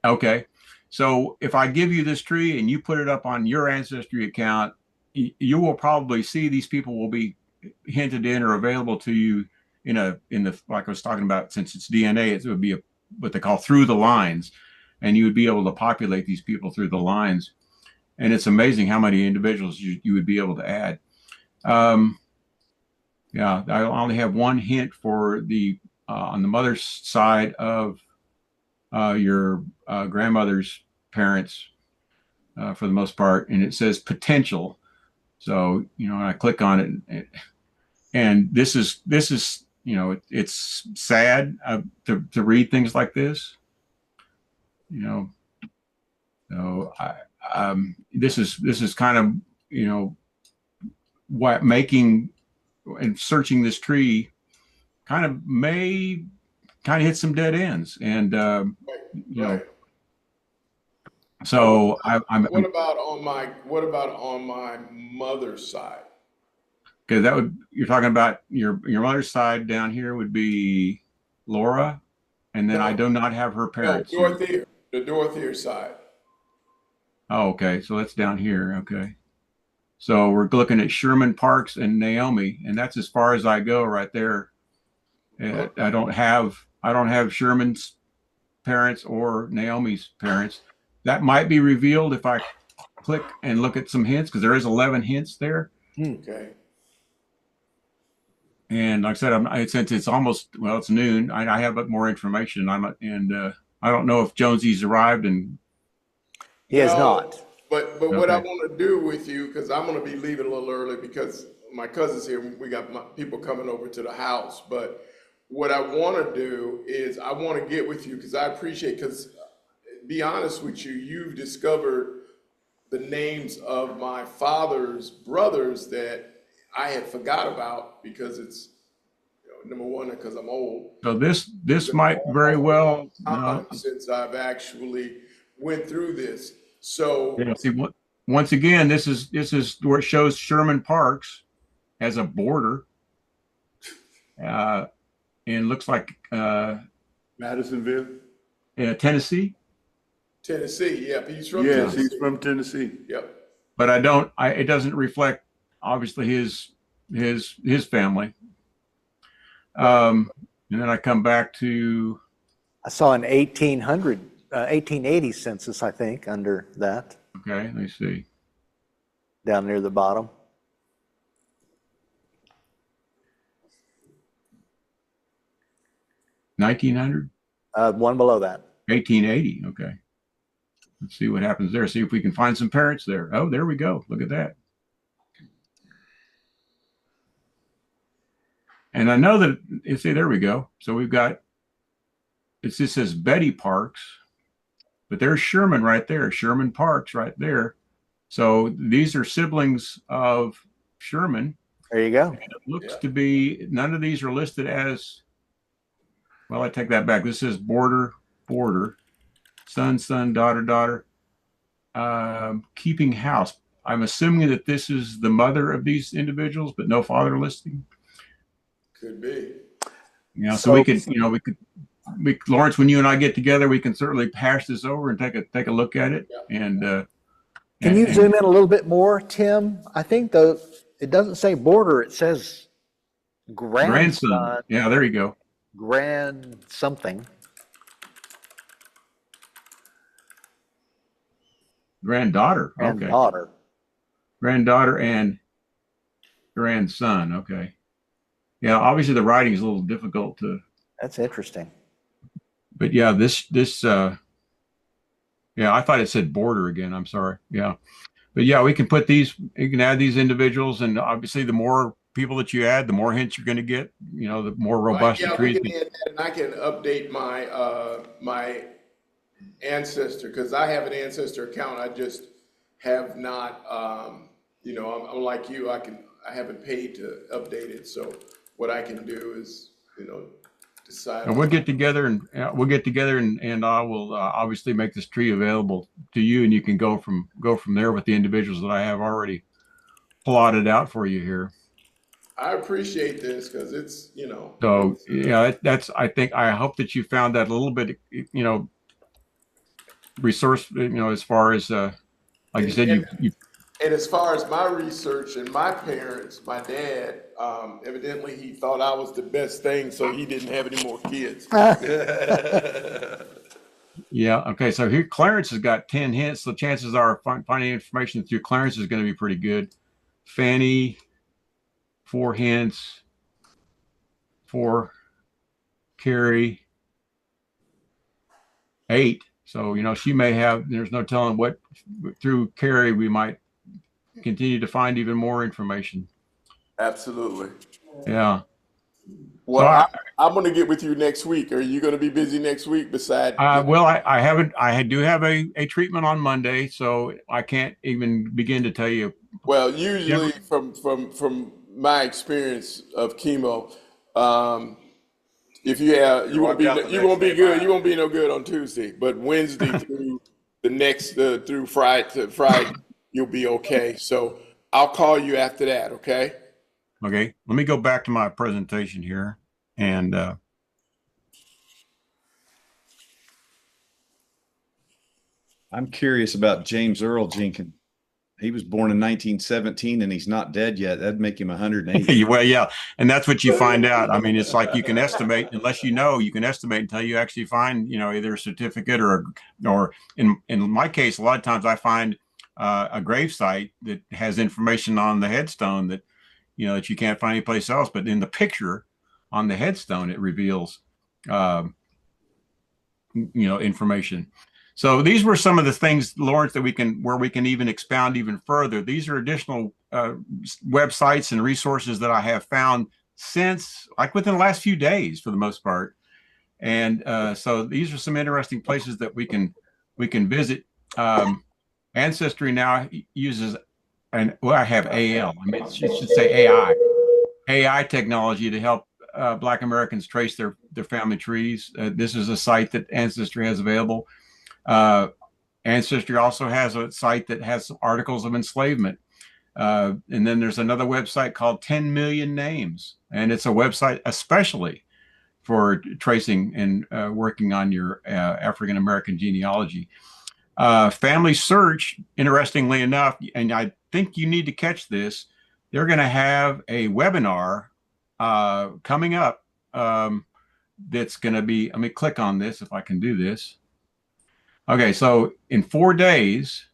Okay. So if I give you this tree and you put it up on your Ancestry account, you will probably see these people will be hinted in or available to you in the like I was talking about, since it's DNA, it would be what they call through the lines, and you would be able to populate these people through the lines. And it's amazing how many individuals you would be able to add. Yeah, I only have one hint for the on the mother's side of your grandmother's parents, for the most part, and it says potential. So I click on it, and this is it's sad to read things like this. So this is kind of what making and searching this tree may hit some dead ends, and right. So what about on my mother's side? Okay, you're talking about your mother's side down here would be Laura, and then I do not have her parents. No, the Dorothea side. Oh, okay, so that's down here. Okay, so we're looking at Sherman Parks and Naomi, and that's as far as I go right there. I don't have Sherman's parents or Naomi's parents. That might be revealed if I click and look at some hints, because there is 11 hints there. Okay. And like I said, since it's almost, well, it's noon, I have more information. I don't know if Jonesy's arrived and, He has No, not. but what I okay. want to do with you, because I'm going to be leaving a little early because my cousin's here. We got people coming over to the house. But what I want to do is I want to get with you because I appreciate, because be honest with you, you've discovered the names of my father's brothers that I had forgot about because it's, number one, because I'm old. So It's this been a might very long, well, long no, time since I've actually went through this. So yeah, see, once again, this is where it shows Sherman Parks as a border, uh, and looks like Madisonville? Tennessee. Tennessee, yep, he's from Yes, he's Tennessee. from Tennessee. Yep. But it doesn't reflect obviously his family. And then I come back to, I saw an 1880 census, I think, under that, okay, let me see. down near the bottom. Nineteen hundred, One below that. 1880. Okay. Let's see what happens there. See if we can find some parents there. Oh, there we go. Look at that. And I know that, you see, there we go. So we've got, it just says Betty Parks, but there's Sherman right there, Sherman Parks right there. So these are siblings of Sherman. There you go. And it looks to be, none of these are listed as, well, I take that back. This is border, son, daughter, keeping house. I'm assuming that this is the mother of these individuals, but no father listing. Could be. So we could, Lawrence, when you and I get together, we can certainly hash this over and take a look at it. Yeah. And Can you zoom in a little bit more, Tim? I think it doesn't say border, it says grandson. Yeah, there you go. Grand something. Granddaughter. Okay. Granddaughter. Granddaughter and grandson. Okay. Yeah, obviously the writing is a little difficult to. That's interesting. But yeah, yeah, I thought it said border again. I'm sorry. Yeah. But yeah, we can put these, you can add these individuals, and obviously the more people that you add, the more hints you're going to get, the more robust the Yeah, trees. we can add that, and I can update my my ancestor, because I have an ancestor account. I just have not, I'm like you. I haven't paid to update it. So what I can do is, decide. And we'll get together and I will obviously make this tree available to you, and you can go from there with the individuals that I have already plotted out for you here. I appreciate this because it's, So yeah, I hope that you found that a little bit, resource, as far as like you said, you. And as far as my research and my parents, my dad, evidently he thought I was the best thing, so he didn't have any more kids. Yeah. Okay. So here, Clarence has got 10 hints. So chances are finding information through Clarence is going to be pretty good. Fanny, 4 hints. 4. Carrie, 8. So, she may have, there's no telling what, through Carrie, we might continue to find even more information. Absolutely. Yeah. Well, I'm going to get with you next week. Are you going to be busy next week besides? Well, I do have a treatment on Monday, so I can't even begin to tell you. Well, usually from my experience of chemo, if you won't be good. You won't be no good on Tuesday, but Wednesday through through Friday, you'll be okay. So I'll call you after that. Okay. Okay. Let me go back to my presentation here, and I'm curious about James Earl Jenkins. He was born in 1917 and he's not dead yet. That'd make him 180. Well, yeah. And that's what you find out. I mean, it's like you can estimate, unless you can estimate until you actually find, either a certificate or in my case, a lot of times I find a grave site that has information on the headstone that, that you can't find anyplace else. But in the picture on the headstone, it reveals, information. So these were some of the things, Lawrence, that we can even expound even further. These are additional websites and resources that I have found since, like, within the last few days, for the most part. And so these are some interesting places that we can visit. Ancestry now uses, I have AL. I mean, it should say AI technology to help Black Americans trace their family trees. This is a site that Ancestry has available. Ancestry also has a site that has articles of enslavement. And then there's another website called 10 Million Names. And it's a website especially for tracing and working on your African American genealogy. Family Search, interestingly enough, and I think you need to catch this, they're going to have a webinar coming up that's going to be, let me click on this if I can do this. Okay, so in 4 days,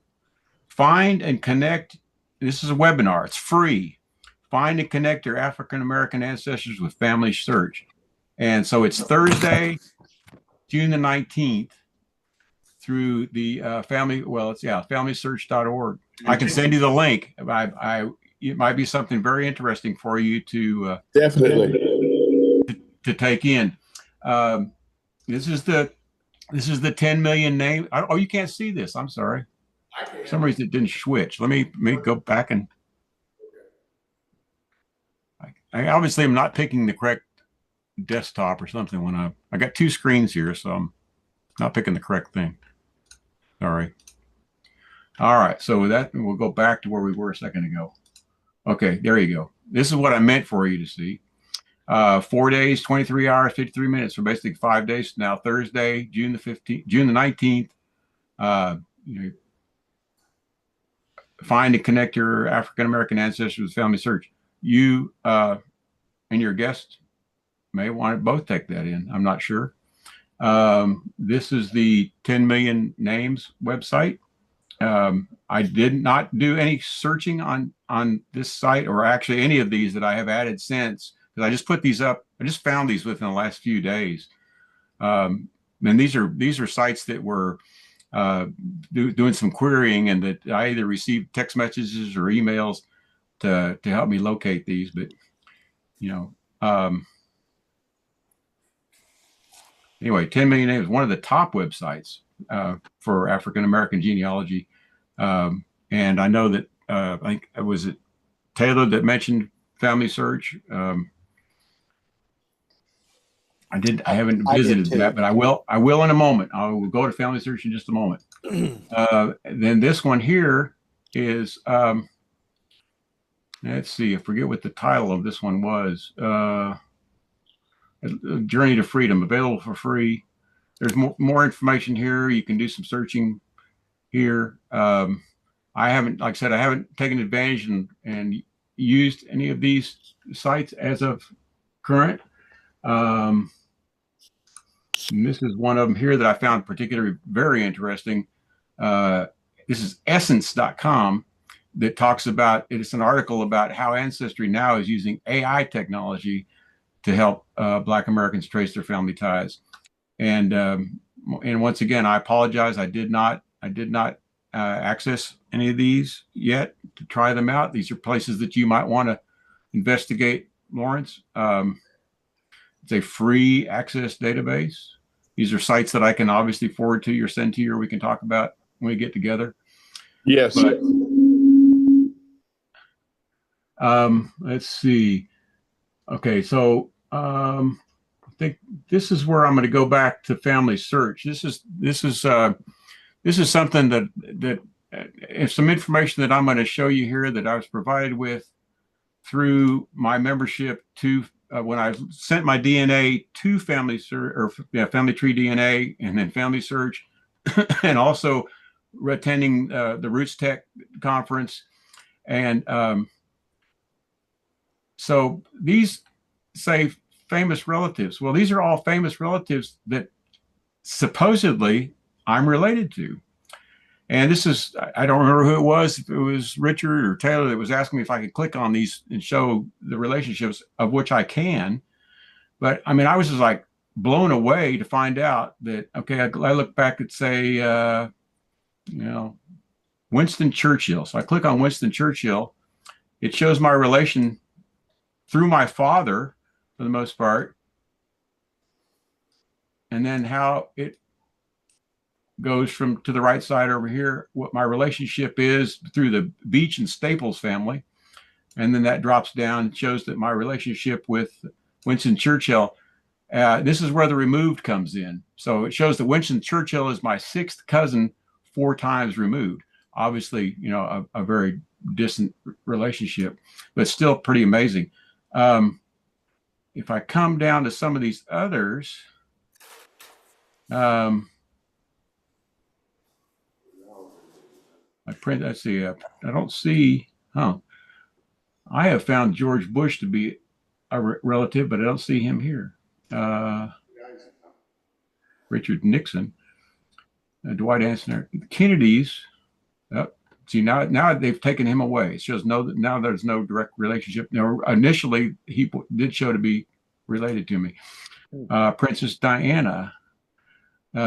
find and connect. This is a webinar. It's free. Find and connect your African American ancestors with Family Search. And so it's Thursday, June the 19th through the familysearch.org. I can send you the link. It might be something very interesting for you to Definitely. to take in. This is the 10 million name. Oh, you can't see this. I'm sorry. For some reason it didn't switch. Let me go back and I obviously am not picking the correct desktop or something when I got 2 screens here, so I'm not picking the correct thing. Sorry. All right, so with that, we'll go back to where we were a second ago. Okay, there you go. This is what I meant for you to see. 4 days, 23 hours, 53 minutes. So basically 5 days from now, Thursday, June the 19th. Find and connect your African American ancestors with Family Search. You and your guest may want to both take that in. I'm not sure. This is the 10 Million Names website. I did not do any searching on this site, or actually any of these that I have added since, because I just put these up. I just found these within the last few days. And these are sites that were doing some querying, and that I either received text messages or emails to help me locate these. But anyway, 10 Million Names, one of the top websites for African American genealogy. And I know that I think it was Taylor that mentioned Family Search. I haven't visited that, but I will in a moment. I will go to Family Search in just a moment. Then this one here is, let's see, I forget what the title of this one was. Journey to Freedom, available for free. There's more information here. You can do some searching here. I haven't, like I said, I haven't taken advantage and used any of these sites as of current. And this is one of them here that I found particularly very interesting. This is essence.com that talks about, it's an article about how Ancestry now is using AI technology to help Black Americans trace their family ties. And once again, I apologize. I did not access any of these yet to try them out. These are places that you might want to investigate, Lawrence. It's a free access database. These are sites that I can obviously forward to you or send to you, or we can talk about when we get together. Yes. But, let's see. Okay, so I think this is where I'm going to go back to Family Search. This is something that it's some information that I'm going to show you here that I was provided with through my membership to when I sent my DNA to Family Search, or Family Tree DNA, and then Family Search, and also attending the Roots Tech conference. And so these say famous relatives. Well, these are all famous relatives that supposedly I'm related to. And this is, I don't remember who it was. If it was Richard or Taylor that was asking me if I could click on these and show the relationships, of which I can. But I mean, I was just like blown away to find out that, okay, I look back at, say, Winston Churchill. So I click on Winston Churchill. It shows my relation through my father for the most part. And then how it goes from to the right side over here, what my relationship is through the Beach and Staples family. And then that drops down and shows that my relationship with Winston Churchill, this is where the removed comes in. So it shows that Winston Churchill is my sixth cousin 4 times removed. Obviously, a very distant relationship, but still pretty amazing. If I come down to some of these others, let's see, I don't see, I have found George Bush to be a relative, but I don't see him here. Richard Nixon, Dwight Eisenhower, Kennedys. See, now they've taken him away. It shows now there's no direct relationship. Now, initially, he did show to be related to me. Princess Diana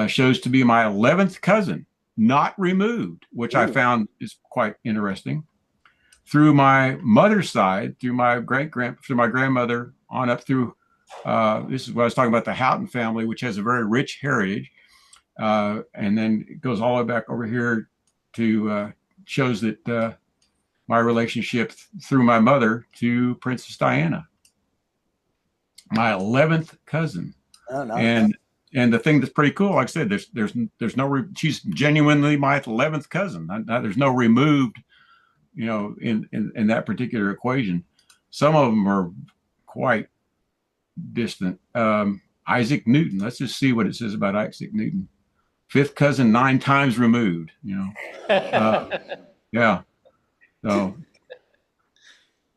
shows to be my 11th cousin, not removed, which I found is quite interesting. Through my mother's side, through my through my grandmother on up through, this is what I was talking about, the Houghton family, which has a very rich heritage. And then it goes all the way back over here to, shows that my relationship through my mother to Princess Diana, my 11th cousin. Oh, nice. And the thing that's pretty cool, like I said, there's no, she's genuinely my 11th cousin. There's no removed, in that particular equation. Some of them are quite distant. Isaac Newton, let's just see what it says about Isaac Newton. 5th cousin 9 times removed, yeah. So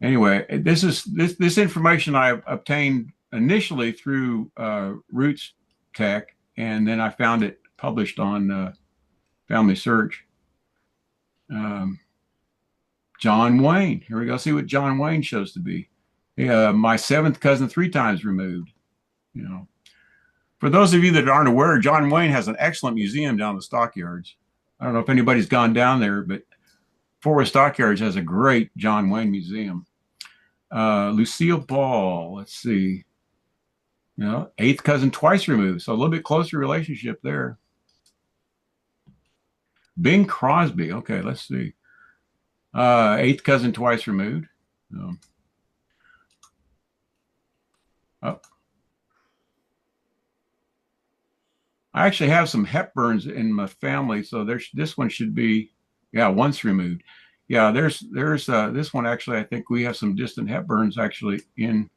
anyway, this information I obtained initially through Roots Tech, and then I found it published on Family Search. John Wayne, here we go. See what John Wayne shows to be. My 7th cousin 3 times removed. For those of you that aren't aware, John Wayne has an excellent museum down the Stockyards. I don't know if anybody's gone down there, but Forest Stockyards has a great John Wayne museum. Lucille Ball, let's see. 8th cousin twice removed, so a little bit closer relationship there. Bing Crosby, okay, let's see. 8th cousin twice removed. I actually have some Hepburns in my family, so this one should be, once removed. Yeah, there's this one actually. I think we have some distant Hepburns actually in.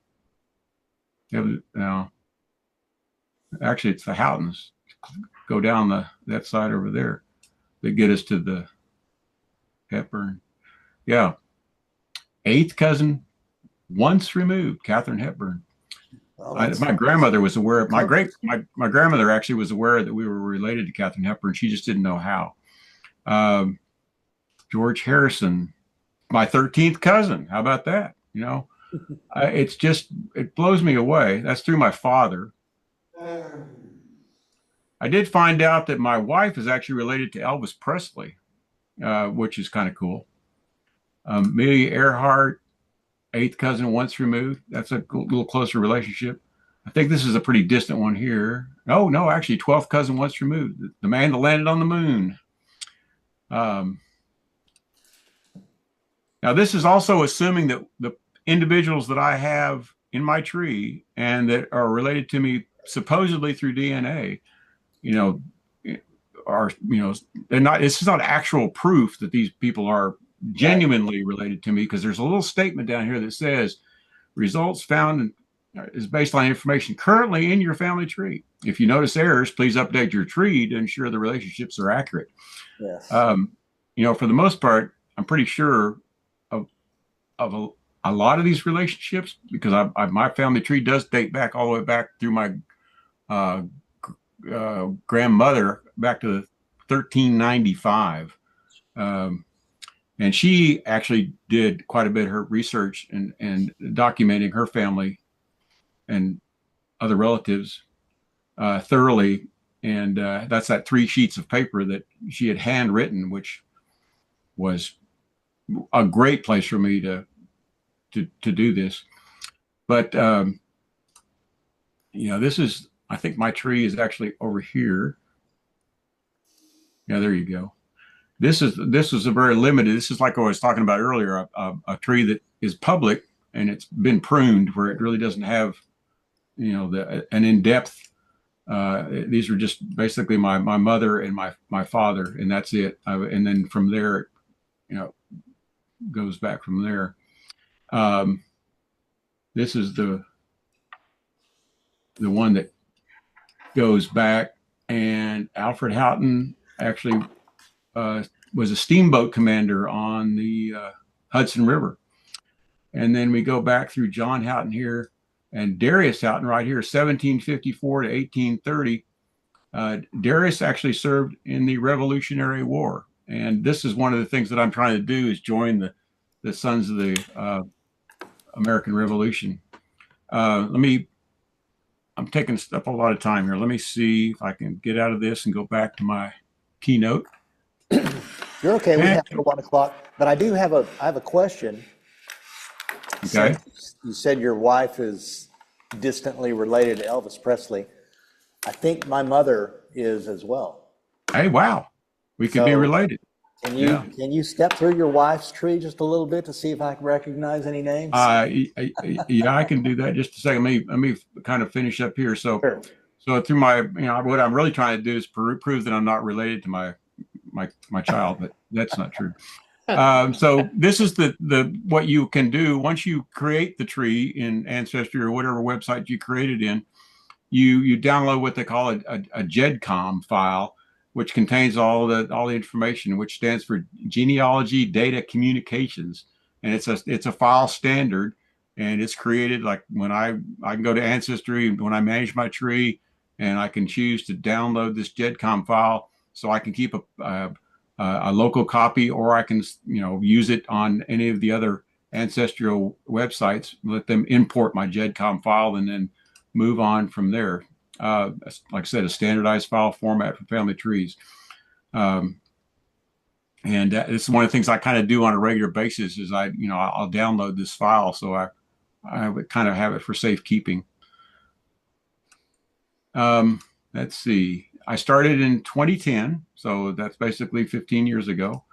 Actually, it's the Houghtons. Go down that side over there that get us to the Hepburn. Yeah, 8th cousin once removed, Katharine Hepburn. My grandmother was aware. My grandmother actually was aware that we were related to Katharine Hepburn. She just didn't know how. George Harrison, my 13th cousin. How about that? It blows me away. That's through my father. I did find out that my wife is actually related to Elvis Presley, which is kind of cool. Amelia Earhart, 8th cousin once removed. That's a little closer relationship. I think this is a pretty distant one here. Oh, no, actually 12th cousin once removed. The man that landed on the moon. Now, this is also assuming that the individuals that I have in my tree and that are related to me supposedly through DNA, they're not, this is not actual proof that these people are genuinely related to me, because there's a little statement down here that says results found is based on information currently in your family tree. If you notice errors, please update your tree to ensure the relationships are accurate. Yes. For the most part, I'm pretty sure of a lot of these relationships, because my family tree does date back all the way back through my grandmother back to 1395. And she actually did quite a bit of her research and documenting her family and other relatives thoroughly. And that's that 3 sheets of paper that she had handwritten, which was a great place for me to do this. But this is, I think my tree is actually over here. Yeah, there you go. This is a very limited. This is like I was talking about earlier, a tree that is public and it's been pruned where it really doesn't have, an in-depth. These are just basically my mother and my father, and that's it. And then from there, goes back from there. This is the one that goes back, and Alfred Houghton actually was a steamboat commander on the Hudson River. And then we go back through John Houghton here and Darius Houghton right here, 1754 to 1830. Darius actually served in the Revolutionary War. And this is one of the things that I'm trying to do is join the Sons of the American Revolution. I'm taking up a lot of time here. Let me see if I can get out of this and go back to my keynote. You're okay. We have till 1 o'clock, but I have a question. Okay. Since you said your wife is distantly related to Elvis Presley. I think my mother is as well. Hey, wow. We could be related. Can you step through your wife's tree just a little bit to see if I can recognize any names? Yeah, I can do that. Just a second. Let me kind of finish up here. So, Sure. So through my, what I'm really trying to do is prove that I'm not related to my child, but that's not true. So this is what you can do once you create the tree in Ancestry or whatever website you created in. You download what they call a GEDCOM file, which contains all the information, which stands for Genealogy Data Communications, and it's a file standard, and it's created like when I can go to Ancestry when I manage my tree, and I can choose to download this GEDCOM file so I can keep a local copy, or I can use it on any of the other ancestral websites, let them import my GEDCOM file, and then move on from there. Like I said, a standardized file format for family trees. And this is one of the things I kind of do on a regular basis is I'll download this file. So I would kind of have it for safekeeping. Let's see. I started in 2010. So that's basically 15 years ago.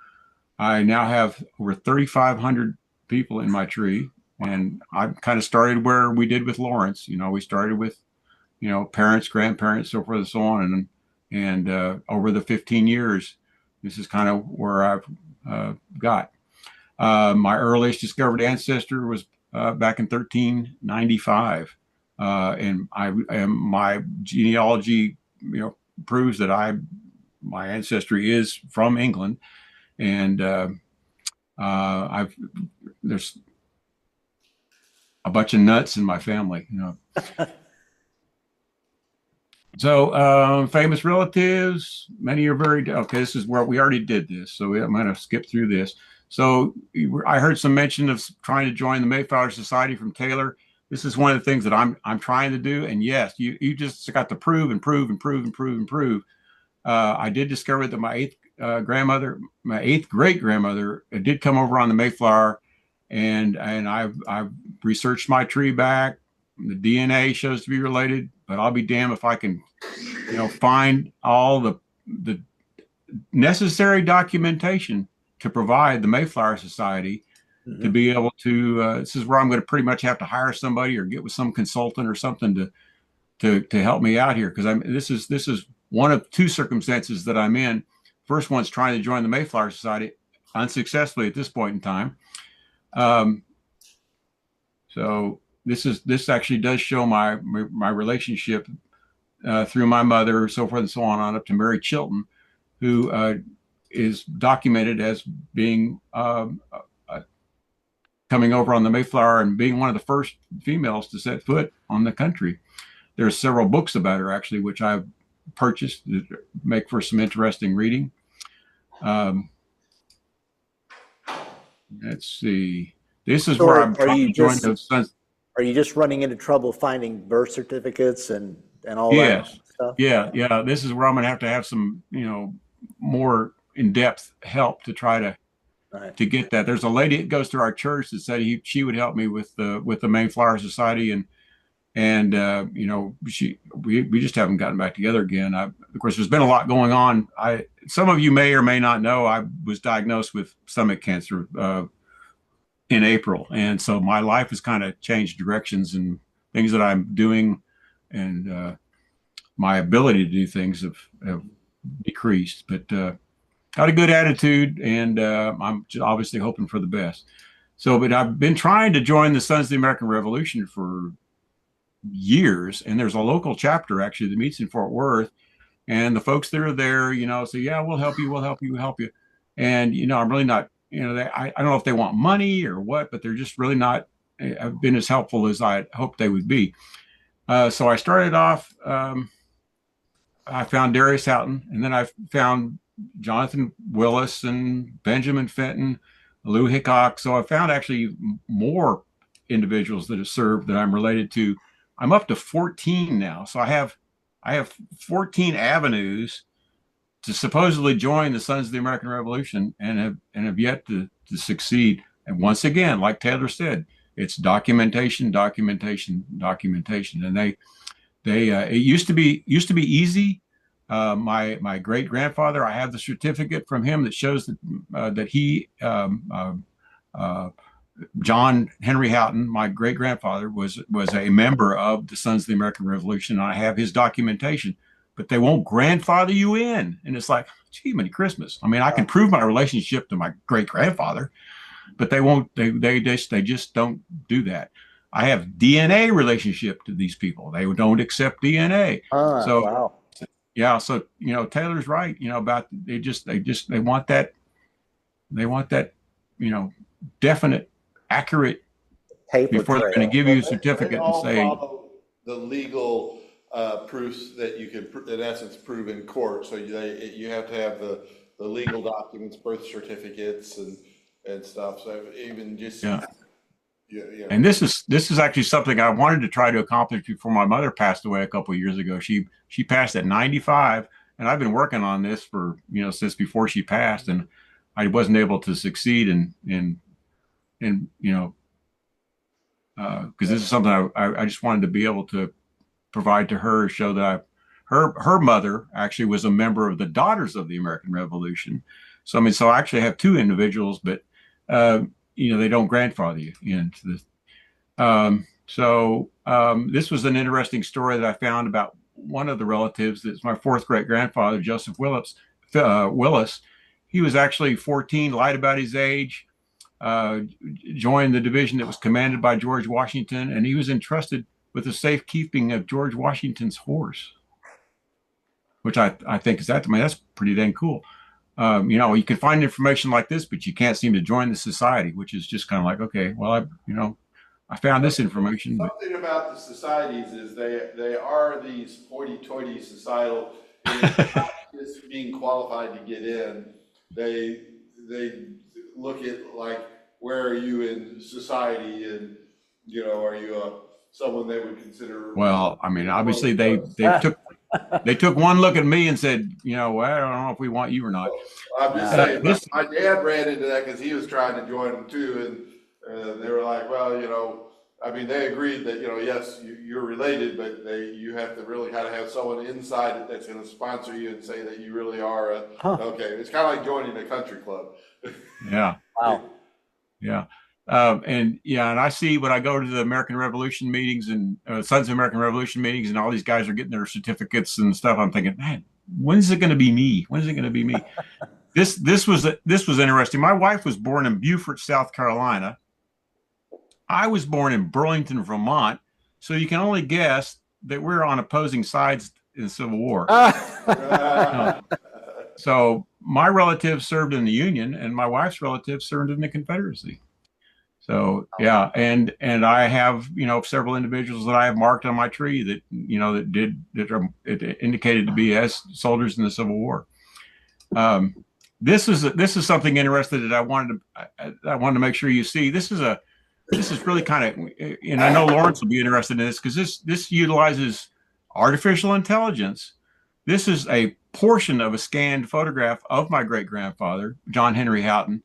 I now have over 3,500 people in my tree. And I kind of started where we did with Lawrence. We started with, parents, grandparents, so forth and so on. And over the 15 years, this is kind of where I've got. My earliest discovered ancestor was back in 1395. And my genealogy, proves that my ancestry is from England. And there's a bunch of nuts in my family, So famous relatives, many are very, okay, this is where we already did this. So I'm going to skip through this. So I heard some mention of trying to join the Mayflower Society from Taylor. This is one of the things that I'm trying to do. And yes, you just got to prove and prove and prove and prove and prove. I did discover that my eighth great grandmother did come over on the Mayflower. And I've researched my tree back. The DNA shows to be related, but I'll be damned if I can, find all the necessary documentation to provide the Mayflower Society to be able to. This is where I'm going to pretty much have to hire somebody or get with some consultant or something to help me out here, because this is one of two circumstances that I'm in. First one's trying to join the Mayflower Society unsuccessfully at this point in time. So this actually does show my relationship through my mother, so forth and so on up to Mary Chilton, who is documented as being coming over on the Mayflower and being one of the first females to set foot on the country. There's several books about her actually, which I've purchased to make for some interesting reading. let's see. This is So where I'm are trying you to join just those sons. are you just running into trouble finding birth certificates and all that Yes. stuff? Yeah. This is where I'm going to have some, more in-depth help to try Right. to get that. There's a lady that goes to our church that said she would help me with the Mayflower Society, and we just haven't gotten back together again. Of course, there's been a lot going on. Some of you may or may not know I was diagnosed with stomach cancer in April, and so my life has kind of changed directions, and things that I'm doing and my ability to do things have decreased. But got a good attitude, and I'm obviously hoping for the best. So, but I've been trying to join the Sons of the American Revolution for years, and there's a local chapter actually that meets in Fort Worth, and the folks that are there, say, yeah, we'll help you, we'll help you. And, I'm really not, I don't know if they want money or what, but they're just really not, have been as helpful as I hoped they would be. So I started off, I found Darius Houghton, and then I found Jonathan Willis and Benjamin Fenton, Lou Hickok. So I found actually more individuals that have served that I'm related to. I'm up to 14 now. So I have 14 avenues to supposedly join the Sons of the American Revolution, and have yet to succeed. And once again, like Taylor said, it's documentation. And it used to be easy. My great grandfather, I have the certificate from him that shows that he John Henry Houghton, my great grandfather, was a member of the Sons of the American Revolution. And I have his documentation, but they won't grandfather you in. And it's like, gee, many Christmas. I mean, I can prove my relationship to my great grandfather, but they won't. They just don't do that. I have DNA relationship to these people. They don't accept DNA. So Wow. yeah. So Taylor's right. About they want that. They want that. Definite, accurate Paper before they're trail. going to give you a They certificate and all say, follow the legal proofs that you can, in essence, prove in court. So you have to have the legal documents, birth certificates, and stuff. So even just yeah. yeah. And this is actually something I wanted to try to accomplish before my mother passed away a couple of years ago. She passed at 95, and I've been working on this for since before she passed, and I wasn't able to succeed in because this is something I just wanted to be able to provide to her, show that her mother actually was a member of the Daughters of the American Revolution. So I actually have two individuals, but they don't grandfather you into this. This was an interesting story that I found about one of the relatives. That's my fourth great grandfather, Joseph Willis. He was actually 14, lied about his age, joined the division that was commanded by George Washington, and he was entrusted with the safekeeping of George Washington's horse, which I think that's pretty dang cool. You can find information like this, but you can't seem to join the society, which is just kind of like, okay, well, I found this information. Something about the societies is they are these hoity-toity societal, not just being qualified to get in. They look at like, where are you in society, and are you someone they would consider? Well, obviously they took one look at me and said, well, I don't know if we want you or not. I'm just saying, my dad ran into that because he was trying to join them too, and they were like, well, they agreed that yes, you're related, but you have to really kind of have someone inside it that's going to sponsor you and say that you really are okay. It's kind of like joining a country club. Yeah. Wow. Yeah. And I see when I go to the American Revolution meetings and Sons of American Revolution meetings, and all these guys are getting their certificates and stuff. I'm thinking, man, when's it going to be me? When is it going to be me? This was interesting. My wife was born in Beaufort, South Carolina. I was born in Burlington, Vermont. So you can only guess that we're on opposing sides in the Civil War. So my relatives served in the Union, and my wife's relatives served in the Confederacy. So yeah, and I have several individuals that I have marked on my tree that that are indicated to be as soldiers in the Civil War. this is something interesting that I wanted to make sure you see. This is really kind of, and I know Lawrence will be interested in this because this utilizes artificial intelligence. This is a portion of a scanned photograph of my great grandfather, John Henry Houghton,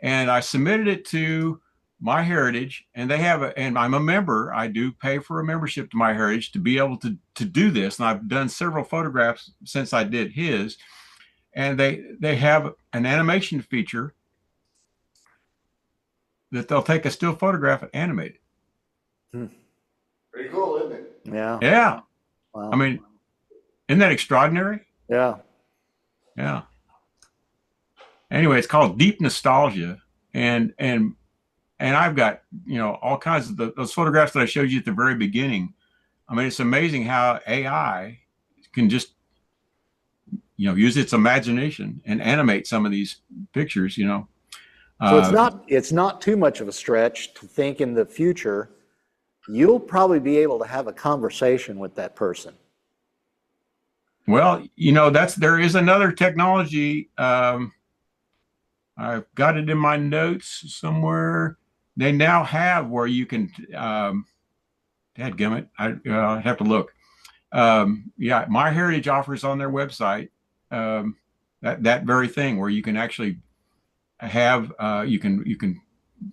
and I submitted it to MyHeritage, and and I'm a member. I do pay for a membership to MyHeritage to be able to do this, and I've done several photographs since I did his. And they have an animation feature that they'll take a still photograph and animate it. Pretty cool, isn't it? Yeah. Yeah. Wow. I mean, isn't that extraordinary? Yeah. Yeah. Anyway, it's called Deep Nostalgia. And I've got, all kinds of those photographs that I showed you at the very beginning. I mean, it's amazing how AI can just, use its imagination and animate some of these pictures, So it's not too much of a stretch to think in the future you'll probably be able to have a conversation with that person. Well, there is another technology. I've got it in my notes somewhere. They now have where you can, dadgummit, I have to look. Yeah, MyHeritage offers on their website that very thing where you can actually have you can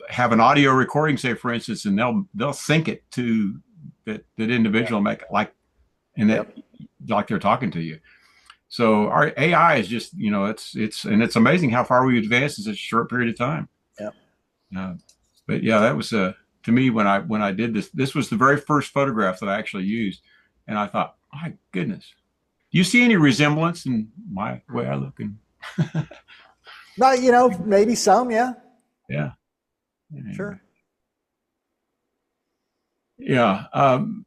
have an audio recording, say for instance, and they'll sync it to that individual, make it like, and that like they're talking to you. So our AI is just, it's amazing how far we've advanced in such a short period of time. Yeah. But yeah, that was to me when I did this was the very first photograph that I actually used, and I thought, my goodness, do you see any resemblance in my way I look? And Well, maybe some, yeah. yeah. Sure. Yeah,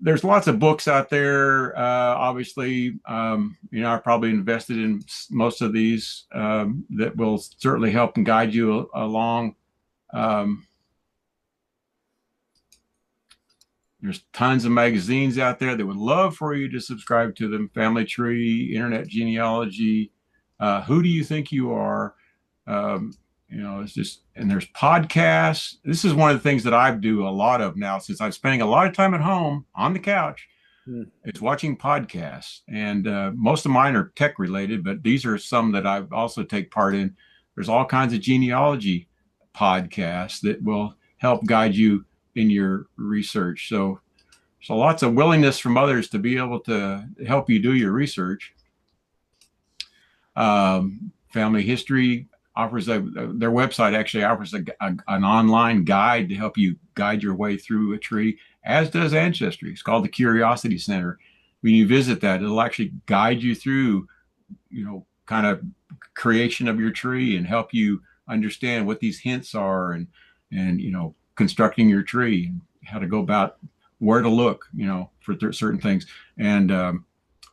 there's lots of books out there. Obviously, I probably invested in most of these that will certainly help and guide you along. There's tons of magazines out there that would love for you to subscribe to them. Family Tree, Internet Genealogy, Who Do You Think You Are? It's just, and there's podcasts. This is one of the things that I do a lot of now since I'm spending a lot of time at home on the couch. It's watching podcasts, and most of mine are tech related, but these are some that I also take part in. There's all kinds of genealogy podcasts that will help guide you in your research. So lots of willingness from others to be able to help you do your research. Family History offers their website actually offers an online guide to help you guide your way through a tree, as does Ancestry. It's called the Curiosity Center. When you visit that, it'll actually guide you through, kind of creation of your tree and help you understand what these hints are and constructing your tree and how to go about where to look, for certain things, and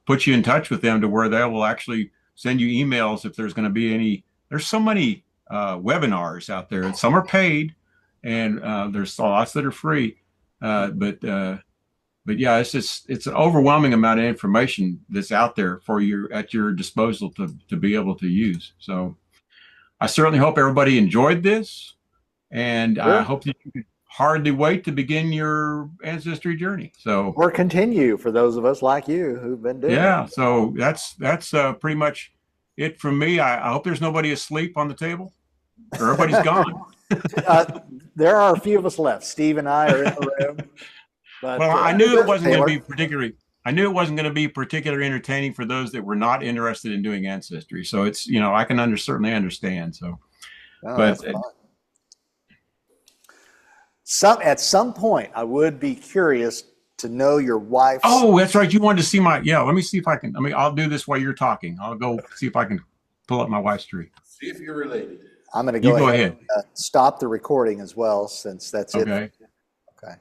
put you in touch with them to where they will actually send you emails if there's going to be any. There's so many webinars out there, and some are paid, and there's lots that are free. But yeah, it's an overwhelming amount of information that's out there for you at your disposal to be able to use. So I certainly hope everybody enjoyed this, and I hope that you could hardly wait to begin your ancestry journey. So or continue for those of us like you who've been doing it. So that's pretty much it from me. I hope there's nobody asleep on the table, or everybody's gone. There are a few of us left. Steve and I are in the room. But, well, I knew it wasn't going to be particularly. I knew it wasn't going to be particularly entertaining for those that were not interested in doing ancestry. So it's I can certainly understand. So, but at some point, I would be curious to know your wife's. Oh, that's right. You wanted to see my. Yeah, let me see if I can. I'll do this while you're talking. I'll go see if I can pull up my wife's tree. See if you're related. I'm going to go ahead. And, stop the recording as well, since that's okay. it. Okay.